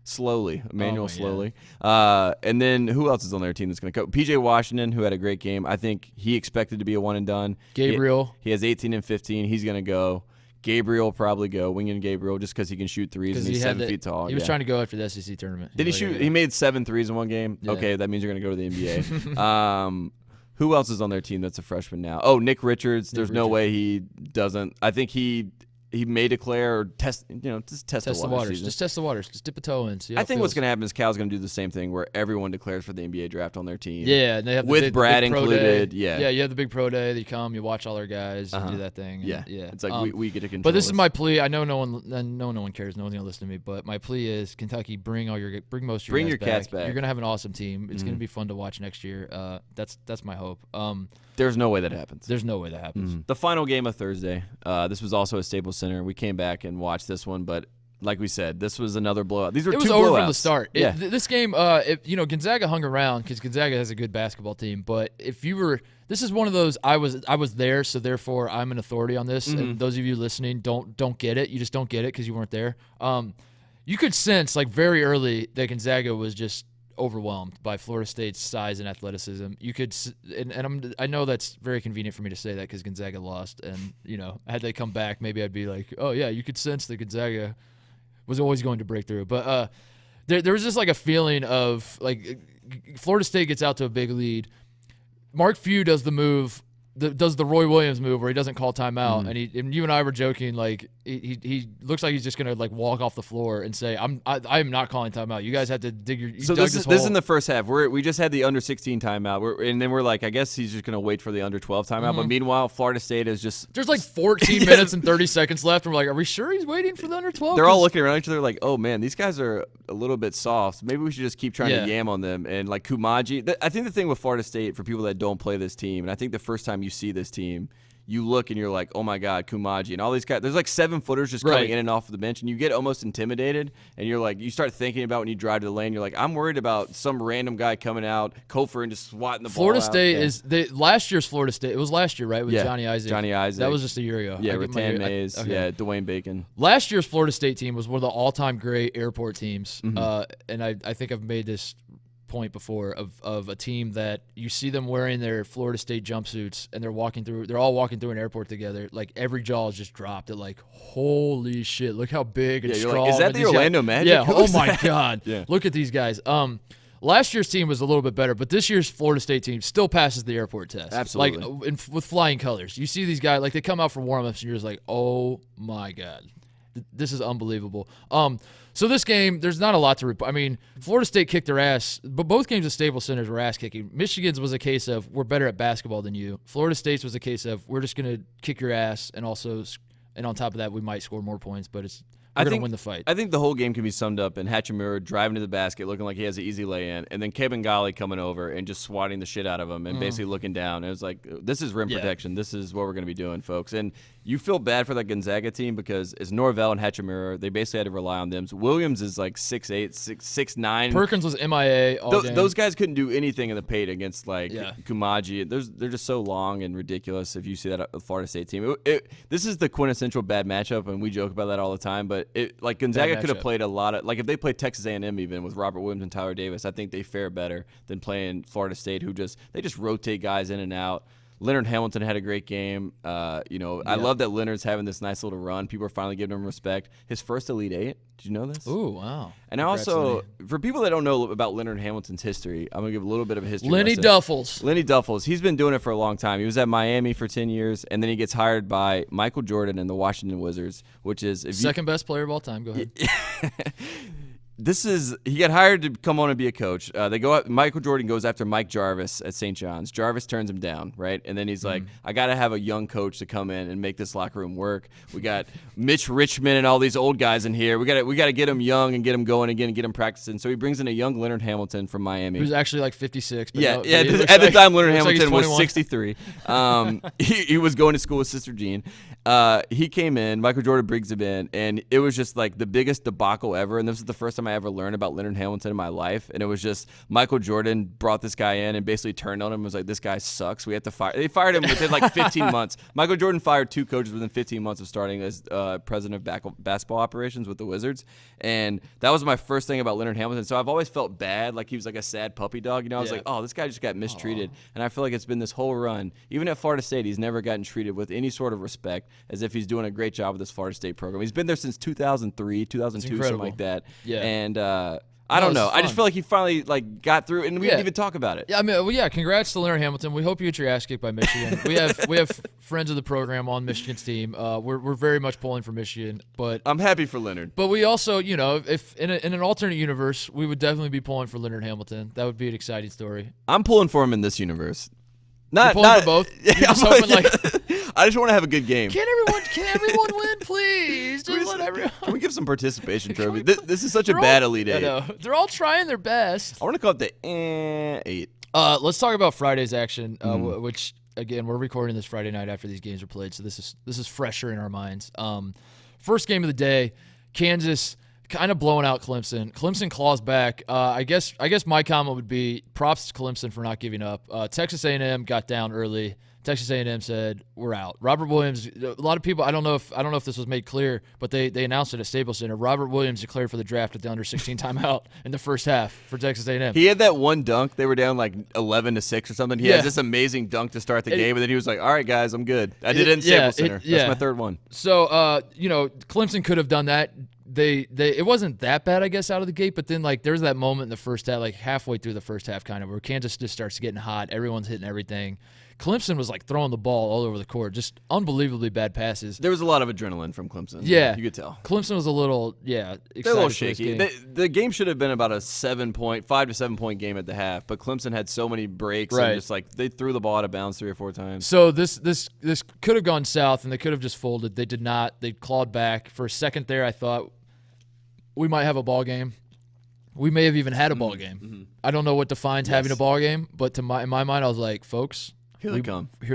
Slowly. Emmanuel my slowly. And then who else is on their team that's going to go? PJ Washington, who had a great game. I think he expected to be a one and done. Gabriel. He has 18 and 15. He's going to go. Gabriel will probably go. Winging Gabriel just because he can shoot threes and he's 7 feet tall. He was trying to go after the SEC tournament. Did he shoot? He made 7 threes in one game. Yeah. Okay, that means you're going to go to the NBA. Who else is on their team that's a freshman now? Oh, Nick Richards. There's no way he doesn't. I think he may declare or test. Just test the waters. Just test the waters. Just dip a toe in. See how I it think feels. what's going to happen is Cal's going to do the same thing where everyone declares for the NBA draft on their team. Yeah, and they have with the Brad big pro included. Day. Yeah, you have the big pro day. You come, you watch all our guys, and do that thing. And, yeah. It's like we get to control. But this is my plea. I know no one cares. No one's gonna listen to me. But my plea is Kentucky, bring most of your guys cats back. You're gonna have an awesome team. It's gonna be fun to watch next year. That's my hope. There's no way that happens. There's no way that happens. The final game of Thursday. This was also at Staples Center. We came back and watched this one, but like we said, this was another blowout. These were It two was over blowouts. from the start. Yeah. This game, Gonzaga hung around because Gonzaga has a good basketball team. But this is one of those. I was there, so therefore I'm an authority on this. And those of you listening don't get it. You just don't get it because you weren't there. You could sense very early that Gonzaga was just overwhelmed by Florida State's size and athleticism. You could, I know that's very convenient for me to say that because Gonzaga lost, and had they come back, maybe I'd be like, oh yeah, you could sense that Gonzaga was always going to break through. But there was just a feeling of Florida State gets out to a big lead. Mark Few does the move. Does the Roy Williams move where he doesn't call timeout, and you and I were joking he looks like he's just gonna walk off the floor and say I am not calling timeout. You guys have to dig your. So this is in the first half. We just had the under 16 timeout, and then we're I guess he's just gonna wait for the under 12 timeout. But meanwhile, Florida State is just there's 14 minutes and 30 seconds left. And we're are we sure he's waiting for the under 12? They're all looking around each other like, oh man, these guys are a little bit soft. Maybe we should just keep trying to yam on them. And Kumaji, I think the thing with Florida State for people that don't play this team, and I think the first time you see this team, you look and you're like, oh my God, Kumaji and all these guys. There's 7-footers just coming in and off of the bench, and you get almost intimidated. And you're you start thinking about when you drive to the lane. You're I'm worried about some random guy coming out, Kofor, and just swatting the ball. Florida State is last year's Florida State. It was last year, right? With Johnny Isaac. Johnny Isaac. That was just a year ago. Yeah, Rattan Mays. Okay. Yeah, Dwayne Bacon. Last year's Florida State team was one of the all-time great airport teams, and I think I've made this point before of a team that you see them wearing their Florida State jumpsuits and they're all walking through an airport together. Every jaw is just dropped at holy shit, look how big and strong. Is that the Orlando Magic? Yeah. Oh my God. Yeah. Look at these guys. Last year's team was a little bit better, but this year's Florida State team still passes the airport test. Absolutely. With flying colors. You see these guys, they come out for warm-ups and you're just oh my God. This is unbelievable. So this game, there's not a lot to report. I mean, Florida State kicked their ass, but both games at Staples Center were ass-kicking. Michigan's was a case of we're better at basketball than you. Florida State's was a case of we're just going to kick your ass, and on top of that, we might score more points, but we're going to win the fight. I think the whole game can be summed up in Hachimura driving to the basket, looking like he has an easy lay-in, and then Kebengali coming over and just swatting the shit out of him and basically looking down. It was this is rim protection. This is what we're going to be doing, folks. And you feel bad for that Gonzaga team because it's Norvell and Hachimura. They basically had to rely on them. So Williams is 6'8", 6'9". Perkins was MIA all game. Those guys couldn't do anything in the paint against Kumaji. They're just so long and ridiculous if you see that at the Florida State team. This is the quintessential bad matchup, and we joke about that all the time, but Gonzaga could have played a lot of if they played Texas A&M even with Robert Williams and Tyler Davis, I think they fare better than playing Florida State, who just rotate guys in and out. Leonard Hamilton had a great game. I love that Leonard's having this nice little run. People are finally giving him respect. His first Elite Eight. Did you know this? Ooh, wow. And also, for people that don't know about Leonard Hamilton's history, I'm going to give a little bit of a history Lenny Duffels. He's been doing it for a long time. He was at Miami for 10 years, and then he gets hired by Michael Jordan and the Washington Wizards, which is... Second best player of all time. Go ahead. He got hired to come on and be a coach. Michael Jordan goes after Mike Jarvis at St. John's. Jarvis turns him down, right? And then he's like, I got to have a young coach to come in and make this locker room work. We got Mitch Richmond and all these old guys in here. We got to get them young and get them going again and get them practicing. So he brings in a young Leonard Hamilton from Miami. Who's actually like 56. But at the time, Leonard Hamilton was 21. 63. He was going to school with Sister Jean. He came in. Michael Jordan brings him in, and it was just like the biggest debacle ever. And this was the first time I ever learned about Leonard Hamilton in my life. And it was just Michael Jordan brought this guy in and basically turned on him and was like, this guy sucks. We have to fire. They fired him within like 15 months. Michael Jordan fired 2 coaches within 15 months of starting as president of basketball operations with the Wizards. And that was my first thing about Leonard Hamilton. So I've always felt bad, like he was like a sad puppy dog. I was like, oh, this guy just got mistreated. And I feel like it's been this whole run. Even at Florida State, he's never gotten treated with any sort of respect, as if he's doing a great job with this Florida State program. He's been there since 2003, 2002, something like that. Yeah. And I don't know. I just feel like he finally got through, and we didn't even talk about it. Yeah, I mean, congrats to Leonard Hamilton. We hope you get your ass kicked by Michigan. we have friends of the program on Michigan's team. We're very much pulling for Michigan, but I'm happy for Leonard. But we also, if in an alternate universe, we would definitely be pulling for Leonard Hamilton. That would be an exciting story. I'm pulling for him in this universe. You're pulling for both. You're just hoping I just want to have a good game. Can everyone win, please? Just let everyone. Can we give some participation trophy? This is such a bad Elite Eight. I know. They're all trying their best. I want to call it the 8. Let's talk about Friday's action, which again we're recording this Friday night after these games are played, so this is fresher in our minds. First game of the day, Kansas kind of blowing out Clemson. Clemson claws back. I guess my comment would be props to Clemson for not giving up. Texas A&M got down early. Texas A&M said, we're out. Robert Williams, a lot of people, I don't know if this was made clear, but they announced it at Staples Center. Robert Williams declared for the draft at the under 16 timeout in the first half for Texas A&M. He had that one dunk. They were down like 11-6 or something. He has this amazing dunk to start the game, and then he was like, all right, guys, I'm good. I did it in Staples Center. That's my third one. So, Clemson could have done that. It wasn't that bad, I guess, out of the gate, but then there's that moment in the first half, halfway through the first half kind of, where Kansas just starts getting hot. Everyone's hitting everything. Clemson was throwing the ball all over the court, just unbullievably bad passes. There was a lot of adrenaline from Clemson. Yeah. You could tell. Clemson was a little, they're a little shaky. The game should have been about a 5 to 7 point game at the half, but Clemson had so many breaks and just they threw the ball out of bounds 3 or 4 times. So this could have gone south, and they could have just folded. They did not. They clawed back. For a second there, I thought we might have a ball game. We may have even had a ball game. Mm-hmm. I don't know what defines having a ball game, but in my mind, I was like, folks, here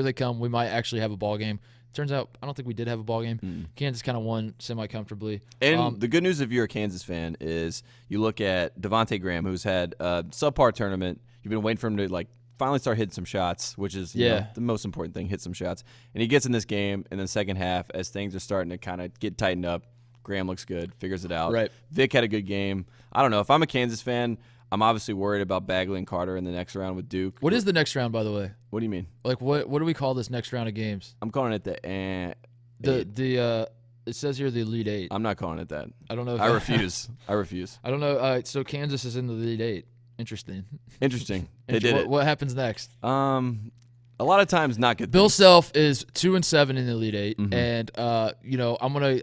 they come. We might actually have a ball game. Turns out, I don't think we did have a ball game. Kansas kind of won semi-comfortably. And the good news if you're a Kansas fan is you look at Devonte Graham, who's had a subpar tournament. You've been waiting for him to finally start hitting some shots, which is the most important thing, hit some shots. And he gets in this game, and then second half, as things are starting to kind of get tightened up, Graham looks good, figures it out. Right. Vic had a good game. I don't know. If I'm a Kansas fan, I'm obviously worried about Bagley and Carter in the next round with Duke. What is the next round, by the way? What do you mean? What do we call this next round of games? I'm calling it it says here the Elite Eight. I'm not calling it that. I don't know. I refuse. I don't know. So Kansas is in the Elite Eight. Interesting. They did it. What happens next? A lot of times not good. Bill Self is 2-7 in the Elite Eight, and I'm a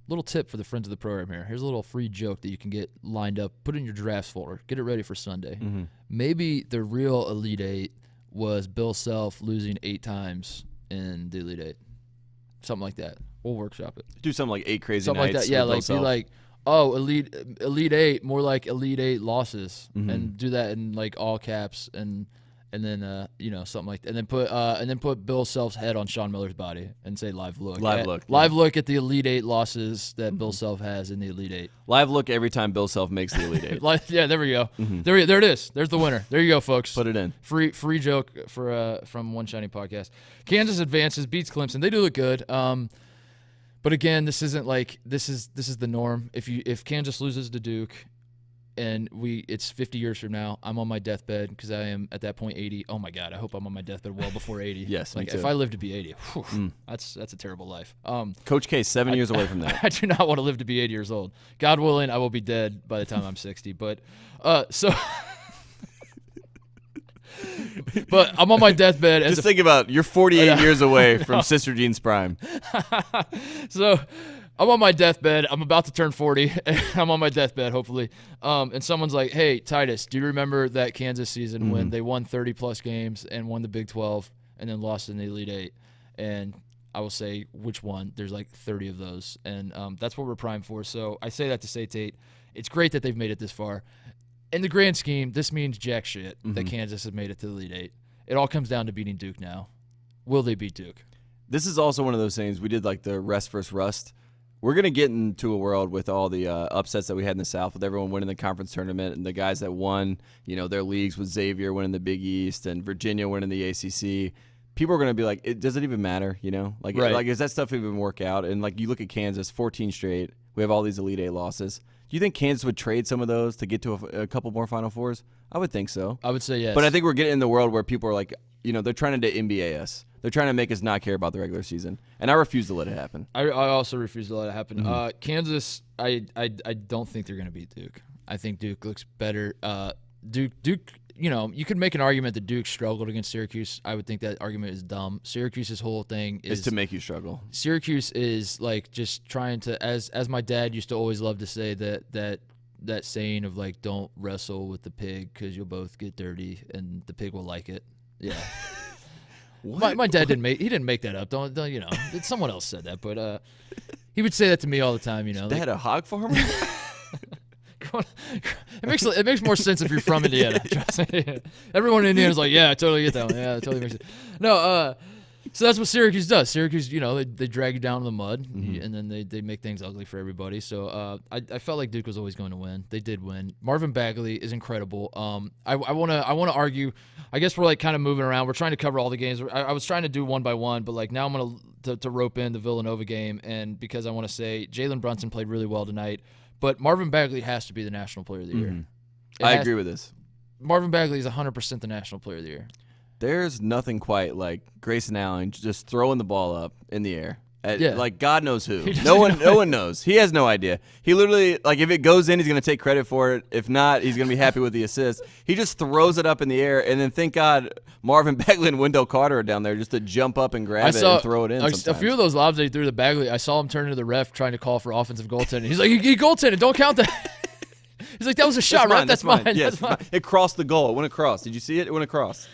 little tip for the friends of the program here. Here's a little free joke that you can get lined up. Put in your drafts folder. Get it ready for Sunday. Maybe the real Elite Eight was Bill Self losing 8 times in the Elite Eight. Something like that. We'll workshop it. Do something like 8 crazy something nights. Like that. Yeah, be Elite 8, more like Elite 8 losses, and do that in all caps and then something like that. And then put Bill Self's head on Sean Miller's body and say live look. Live look at the Elite 8 losses that Bill Self has in the Elite 8. Live look every time Bill Self makes the Elite 8. There we go. There it is. There's the winner. There you go, folks. Put it in. Free joke from One Shiny Podcast. Kansas advances, beats Clemson. They do look good. But again, this isn't this is the norm. If Kansas loses to Duke, and it's 50 years from now, I'm on my deathbed because I am at that point 80. Oh my God, I hope I'm on my deathbed well before 80. Yes, me too. If I live to be 80, that's a terrible life. Coach K, 7 years away from that. I do not want to live to be 80 years old. God willing, I will be dead by the time I'm 60. But but I'm on my deathbed. Think about you're 48 years away from Sister Jean's prime. So I'm on my deathbed. I'm about to turn 40. I'm on my deathbed, hopefully. And someone's like, hey, Titus, do you remember that Kansas season when they won 30-plus games and won the Big 12 and then lost in the Elite Eight? And I will say, which one? There's like 30 of those. And that's what we're primed for. So I say that to say, Tate, it's great that they've made it this far. In the grand scheme, this means jack shit that Kansas has made it to the Elite Eight. It all comes down to beating Duke now. Will they beat Duke? This is also one of those things. We did like the rest versus rust. We're going to get into a world with all the upsets that we had in the South, with everyone winning the conference tournament and the guys that won, their leagues, with Xavier winning the Big East and Virginia winning the ACC. People are going to be like, does it even matter? Like, is that stuff even work out? And like, you look at Kansas, 14 straight. We have all these Elite Eight losses. Do you think Kansas would trade some of those to get to a couple more Final Fours? I would think so. I would say yes. But I think we're getting in the world where people are like, they're trying to NBA us. They're trying to make us not care about the regular season, and I refuse to let it happen. I also refuse to let it happen. Kansas, I don't think they're going to beat Duke. I think Duke looks better. Duke, you could make an argument that Duke struggled against Syracuse. I would think that argument is dumb. Syracuse's whole thing is to make you struggle. Syracuse is like just trying to, as my dad used to always love to say, that saying of like, don't wrestle with the pig because you'll both get dirty and the pig will like it. Yeah. My dad didn't make that up. Don't someone else said that, but he would say that to me all the time. They had a hog farmer. It makes more sense if you're from Indiana. Trust me. Everyone in Indiana is like, yeah, I totally get that one. Yeah, it totally makes sense. No, so that's what Syracuse does. Syracuse, they drag you down in the mud, and then they make things ugly for everybody. So I felt like Duke was always going to win. They did win. Marvin Bagley is incredible. I want to argue. I guess we're like kind of moving around. We're trying to cover all the games. I was trying to do one by one, but like now I'm going to rope in the Villanova game, and because I want to say Jalen Brunson played really well tonight, but Marvin Bagley has to be the National Player of the Year. I agree with this. Marvin Bagley is 100% the National Player of the Year. There's nothing quite like Grayson Allen just throwing the ball up in the air. Like God knows who. No one knows. He has no idea. He literally, like, if it goes in, he's going to take credit for it. If not, he's going to be happy with the assist. He just throws it up in the air, and then thank God Marvin Bagley and Wendell Carter are down there just to jump up and grab it and throw it in. A few of those lobs that he threw to Bagley, I saw him turn to the ref trying to call for offensive goaltending. He's like, he goaltended. Don't count that. He's like, that was a shot, right? That's mine. Yes, that's mine. It crossed the goal. It went across. Did you see it? It went across.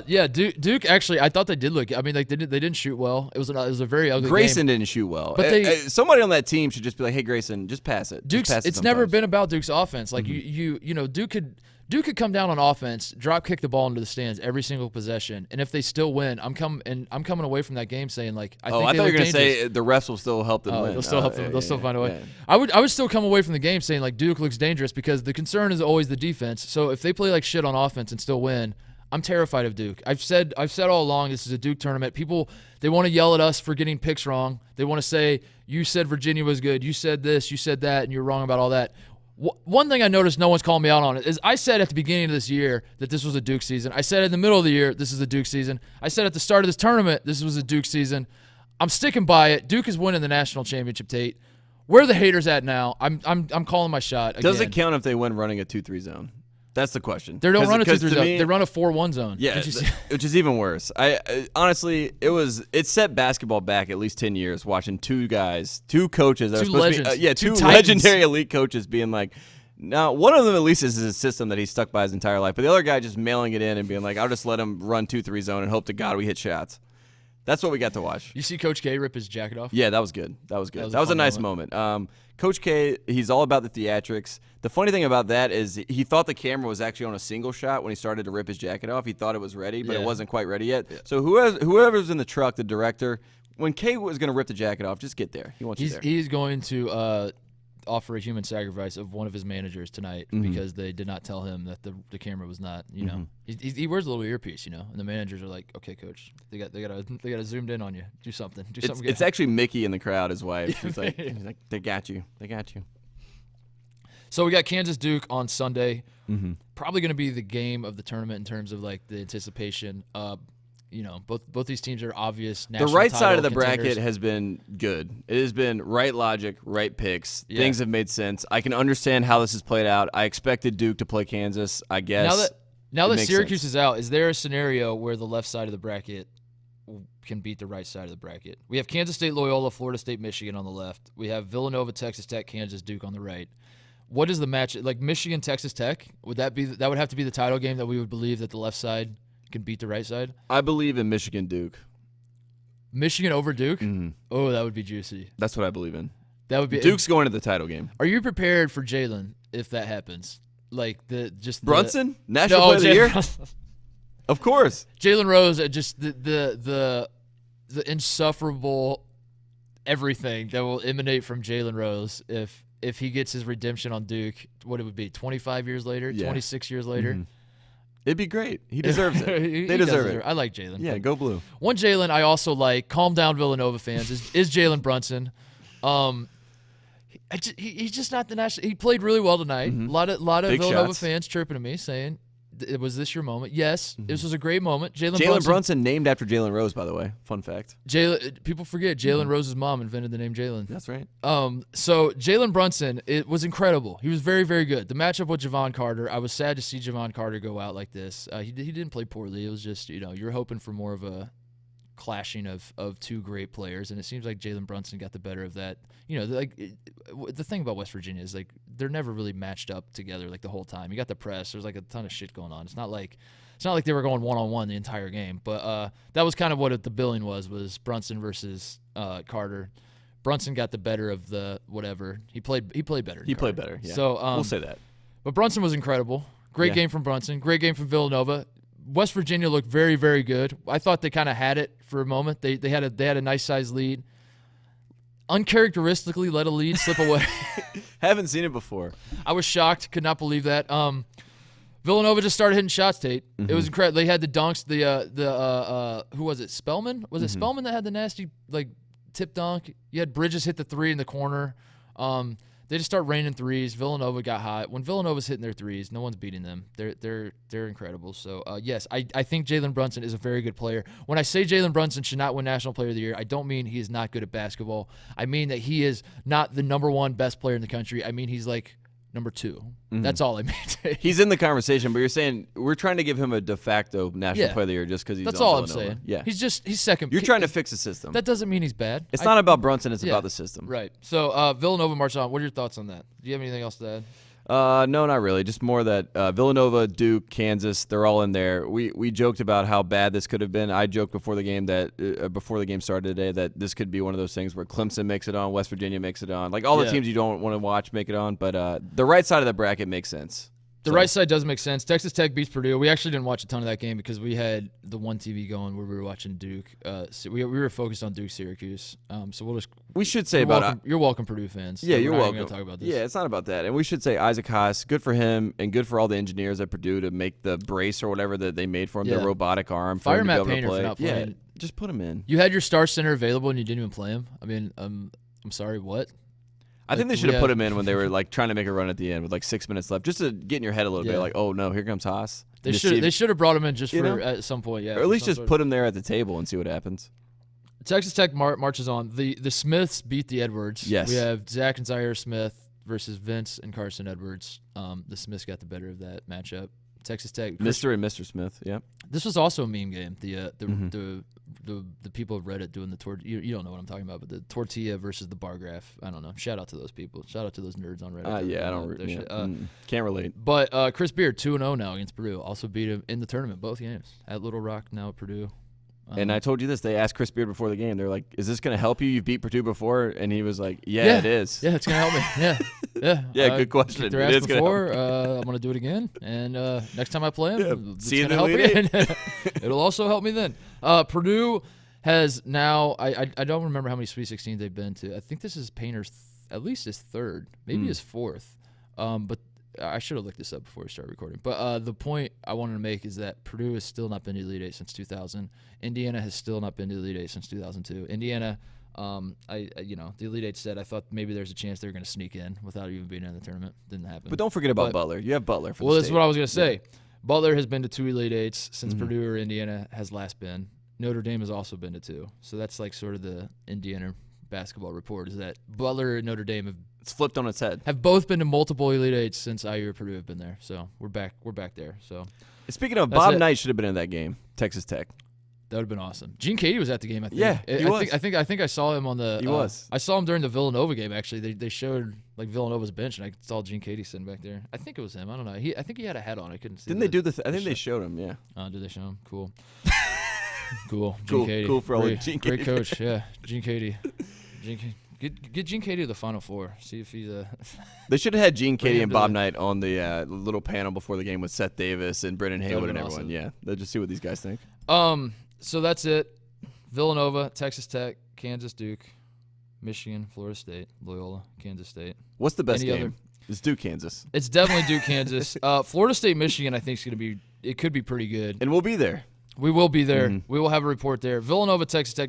Yeah, Duke actually, I thought they did look. I mean, like they didn't shoot well. It was a very ugly Grayson game. didn't shoot well. But somebody on that team should just be like, hey, Grayson, just pass it. It's never been about Duke's offense. Like Duke could come down on offense, drop kick the ball into the stands every single possession, and if they still win, I'm coming away from that game saying like I thought you were going to say the refs will still help them win. They'll still help them. They'll still find a way. Yeah. I would still come away from the game saying like Duke looks dangerous because the concern is always the defense. So if they play like shit on offense and still win, I'm terrified of Duke. I've said all along this is a Duke tournament. People, they want to yell at us for getting picks wrong. They want to say, you said Virginia was good. You said this, you said that, and you're wrong about all that. One thing I noticed no one's calling me out on is I said at the beginning of this year that this was a Duke season. I said in the middle of the year this is a Duke season. I said at the start of this tournament this was a Duke season. I'm sticking by it. Duke is winning the national championship, Tate. Where are the haters at now? I'm calling my shot again. Does it count if they win running a 2-3 zone? That's the question. They don't run a 2-3 zone. They run a 4-1 zone. Yeah, which is even worse. I honestly, it set basketball back at least 10 years watching two coaches, that two are legends, to be, two legendary elite coaches being like, now one of them at least is his system that he stuck by his entire life, but the other guy just mailing it in and being like, I'll just let him run 2-3 zone and hope to God we hit shots. That's what we got to watch. You see Coach K rip his jacket off? Yeah, that was good. That was a nice moment. Coach K, he's all about the theatrics. The funny thing about that is he thought the camera was actually on a single shot when he started to rip his jacket off. He thought it was ready, but it wasn't quite ready yet. Yeah. So whoever's in the truck, the director, when K was going to rip the jacket off, just get there. He wants you there. He's going to offer a human sacrifice of one of his managers tonight because they did not tell him that the camera was not, he wears a little earpiece, and the managers are like, okay, coach, they got to zoomed in on you. Do something. It's actually Mickey in the crowd, his wife. He's like, they got you. So we got Kansas Duke on Sunday. Probably going to be the game of the tournament in terms of like the anticipation. Both these teams are obvious national The right title side of the contenders. bracket has been good. It has been right logic, right picks. Yeah. Things have made sense. I can understand how this has played out. I expected Duke to play Kansas, I guess. Now that Syracuse is out, is there a scenario where the left side of the bracket can beat the right side of the bracket. We have Kansas State, Loyola, Florida State, Michigan on the left. We have Villanova, Texas Tech, Kansas, Duke on the right. What is the match like? Michigan, Texas Tech? Would that would have to be the title game that we would believe that the left side can beat the right side? I believe in Michigan, Duke. Michigan over Duke? Mm-hmm. Oh, that would be juicy. That's what I believe in. That would be Duke's going to the title game. Are you prepared for Jalen if that happens? Like Brunson, National Player of the Year. Of course, Jalen Rose. Just the insufferable everything that will emanate from Jalen Rose if he gets his redemption on Duke. What it would be 25 years later, 26 years later. Mm-hmm. It'd be great. He deserves it. They deserve it. I like Jalen. Yeah, go blue. One Jalen I also like. Calm down, Villanova fans. Is Jalen Brunson. He's just not the national. He played really well tonight. Mm-hmm. A lot of Big Villanova shots. fans chirping at me saying, "Was this your moment?" Yes, this was a great moment. Jalen Brunson named after Jalen Rose, by the way. Fun fact. People forget Jalen Rose's mom invented the name Jalen. That's right. So Jalen Brunson, it was incredible. He was very, very good. The matchup with Jevon Carter, I was sad to see Jevon Carter go out like this. He didn't play poorly. It was just you're hoping for more of a clashing of two great players, and it seems like Jalen Brunson got the better of that. The thing about West Virginia is like they're never really matched up together like the whole time. You got the press. There's like a ton of shit going on. It's not like they were going one-on-one the entire game. But that was kind of what the billing was Brunson versus Carter. Brunson got the better of the whatever. He played better. He played better. Yeah. So we'll say that. But Brunson was incredible. Great game from Brunson. Great game from Villanova. West Virginia looked very, very good. I thought they kind of had it for a moment. They had a nice sized lead. Uncharacteristically let a lead slip away. Haven't seen it before. I was shocked. Could not believe that. Villanova just started hitting shots, Tate. Mm-hmm. It was incredible. They had the dunks. Who was it? Spellman? Was it Spellman that had the nasty tip dunk? You had Bridges hit the three in the corner. They just start raining threes. Villanova got hot. When Villanova's hitting their threes, no one's beating them. They're incredible. So yes, I think Jalen Brunson is a very good player. When I say Jalen Brunson should not win National Player of the Year, I don't mean he is not good at basketball. I mean that he is not the number one best player in the country. I mean he's like number two. Mm-hmm. That's all I mean. He's in the conversation, but you're saying we're trying to give him a de facto National Player of the Year just because he's That's on all Villanova. I'm saying. Yeah. He's second. You're trying to fix the system. That doesn't mean he's bad. It's not about Brunson. It's about the system. Right. So Villanova marches on. What are your thoughts on that? Do you have anything else to add? No, not really. Just more that Villanova, Duke, Kansas, they're all in there. We joked about how bad this could have been. I joked before the game before the game started today that this could be one of those things where Clemson makes it on, West Virginia makes it on. Like all the teams you don't want to watch make it on, but the right side of the bracket makes sense. The right side does make sense. Texas Tech beats Purdue. We actually didn't watch a ton of that game because we had the one TV going where we were watching Duke. So we were focused on Duke Syracuse. So we should say you're welcome, Purdue fans. Yeah, you're welcome. Gonna talk about this. Yeah, it's not about that. And we should say Isaac Haas, good for him and good for all the engineers at Purdue to make the brace or whatever that they made for him, the robotic arm. Fire him to Matt be able Painter to play. for not playing. Yeah, just put him in. You had your star center available and you didn't even play him. I mean, I'm sorry, what? I think they should have put him in when they were trying to make a run at the end with 6 minutes left, just to get in your head a little bit. Oh no, here comes Haas. They should have brought him in just for at some point, or at least just put him there at the table and see what happens. Texas Tech marches on. The Smiths beat the Edwards. Yes, we have Zach and Zaire Smith versus Vince and Carson Edwards. The Smiths got the better of that matchup. Texas Tech, Mr. and Mr. Smith. Yeah, this was also a meme game. The people of Reddit doing the you don't know what I'm talking about, but the tortilla versus the bar graph. I don't know. Shout out to those people. Shout out to those nerds on Reddit. Yeah, I don't. Can't relate. But Chris Beard 2-0 now against Purdue. Also beat him in the tournament both games at Little Rock. Now at Purdue. And I told you this. They asked Chris Beard before the game. They're like, "Is this going to help you? You've beat Purdue before," and he was like, "Yeah, it is. Yeah, it's going to help me. Yeah." Yeah, good question. They're asked before. I'm going to do it again, and next time I play him, it's see you going to help me. It'll also help me then. Purdue has now. I don't remember how many Sweet 16s they've been to. I think this is Painter's at least his third, maybe his fourth. But I should have looked this up before we started recording. But the point I wanted to make is that Purdue has still not been to the Elite Eight since 2000. Indiana has still not been to the Elite Eight since 2002. Indiana, the Elite Eight said I thought maybe there's a chance they were going to sneak in without even being in the tournament. Didn't happen. But don't forget about Butler. You have Butler for well, the that's state. what I was going to say. Yeah. Butler has been to 2 Elite Eights since Purdue or Indiana has last been. Notre Dame has also been to 2. So that's sort of the Indiana basketball report is that Butler and Notre Dame it's flipped on its head. Have both been to multiple Elite Eights since IU or Purdue have been there. So we're back there. So speaking of, Bob Knight should have been in that game. Texas Tech. That would have been awesome. Gene Katie was at the game, I think. Yeah, he was. I think I saw him on the. He was. I saw him during the Villanova game. Actually, they showed like Villanova's bench, and I saw Gene Katie sitting back there. I think it was him. I don't know. I think he had a hat on. I couldn't see. Didn't they do the? I think they showed him. Yeah. Did they show him? Cool. Cool. Gene Cool. Katie. Cool for all Gene Katie. Great coach. Yeah, Gene Katie. Get Gene Katie to the Final Four. See if he's They should have had Gene Katie and Bob Knight on the little panel before the game with Seth Davis and Brendan Haywood and everyone. Awesome. Yeah, they'll just see what these guys think. So that's it. Villanova, Texas Tech, Kansas, Duke, Michigan, Florida State, Loyola, Kansas State. What's the best game? It's Duke, Kansas. It's definitely Duke, Kansas. Florida State, Michigan, I think is going to be. It could be pretty good. And we'll be there. We will be there. Mm-hmm. We will have a report there. Villanova, Texas Tech.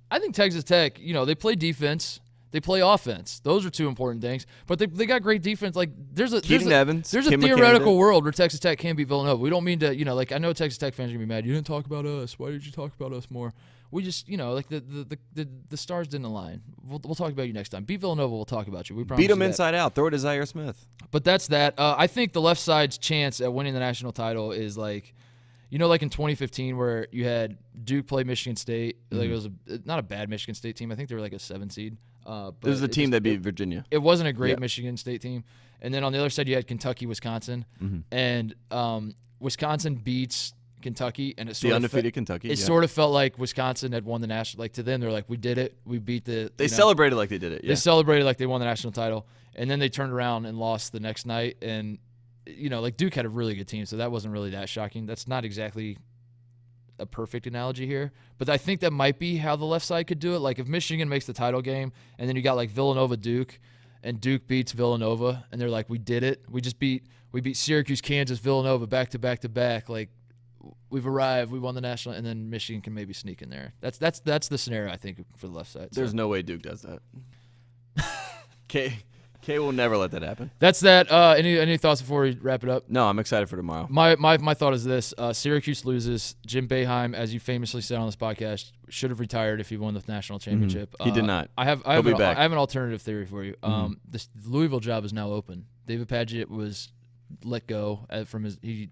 I think Texas Tech, they play defense. They play offense. Those are two important things. But they got great defense. Like there's a theoretical world where Texas Tech can beat Villanova. We don't mean to, I know Texas Tech fans are gonna be mad. You didn't talk about us. Why did you talk about us more? We just, like the stars didn't align. We'll talk about you next time. Beat Villanova. We'll talk about you. We promise. Beat them inside out. Throw it to Zaire Smith. But that's that. I think the left side's chance at winning the national title is like. Like in 2015 where you had Duke play Michigan State. Like it was not a bad Michigan State team. I think they were like a 7 seed. But it was the team that beat Virginia. It wasn't a great Michigan State team. And then on the other side you had Kentucky, Wisconsin. And Wisconsin beats Kentucky. And it's the undefeated Kentucky. It sort of felt like Wisconsin had won the national. Like to them, they're like, we did it. We beat the. They celebrated like they did it. Yeah. They celebrated like they won the national title. And then they turned around and lost the next night. And like Duke had a really good team, so that wasn't really that shocking. That's not exactly a perfect analogy here, but I think that might be how the left side could do it. Like if Michigan makes the title game, and then you got like Villanova Duke, and Duke beats Villanova, and they're like, we did it. We beat Syracuse, Kansas, Villanova back to back to back. Like we've arrived. We won the national, and then Michigan can maybe sneak in there. That's the scenario I think for the left side. There's no way Duke does that. K will never let that happen. That's that. Any thoughts before we wrap it up? No, I'm excited for tomorrow. My thought is this: Syracuse loses. Jim Boeheim, as you famously said on this podcast, should have retired if he won the national championship. He did not. I have an alternative theory for you. The Louisville job is now open. David Padgett was let go from his he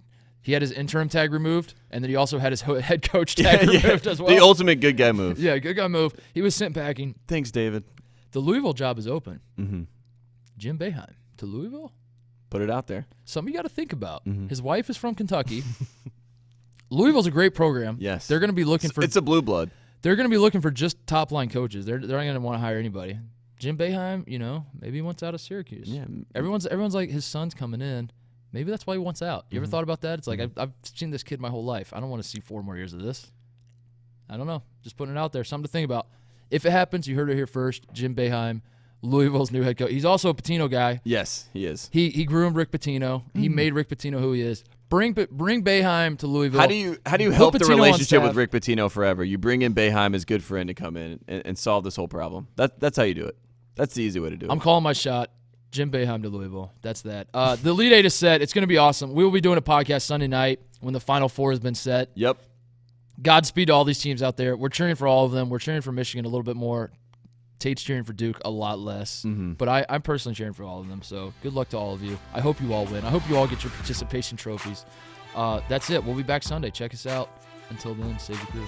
had his interim tag removed, and then he also had his head coach tag removed as well. The ultimate good guy move. Yeah, good guy move. He was sent packing. Thanks, David. The Louisville job is open. Jim Boeheim to Louisville? Put it out there. Something you got to think about. His wife is from Kentucky. Louisville's a great program. Yes. They're going to be looking for... It's a blue blood. They're going to be looking for just top-line coaches. They're not going to want to hire anybody. Jim Boeheim, maybe he wants out of Syracuse. Yeah. Everyone's like, his son's coming in. Maybe that's why he wants out. You ever thought about that? It's like, I've seen this kid my whole life. I don't want to see 4 more years of this. I don't know. Just putting it out there. Something to think about. If it happens, you heard it here first. Jim Boeheim, Louisville's new head coach. He's also a Pitino guy. Yes, he is. He groomed Rick Pitino. He made Rick Pitino who he is. Bring Boeheim to Louisville. How do you help the relationship with Rick Pitino forever? You bring in Boeheim, his good friend, to come in and solve this whole problem. That's how you do it. That's the easy way to do it. I'm calling my shot. Jim Boeheim to Louisville. That's that. The Elite Eight is set. It's going to be awesome. We will be doing a podcast Sunday night when the Final Four has been set. Yep. Godspeed to all these teams out there. We're cheering for all of them. We're cheering for Michigan a little bit more. Tate's cheering for Duke a lot less. But I'm personally cheering for all of them. So good luck to all of you. I hope you all win. I hope you all get your participation trophies. That's it. We'll be back Sunday. Check us out. Until then, save the crew.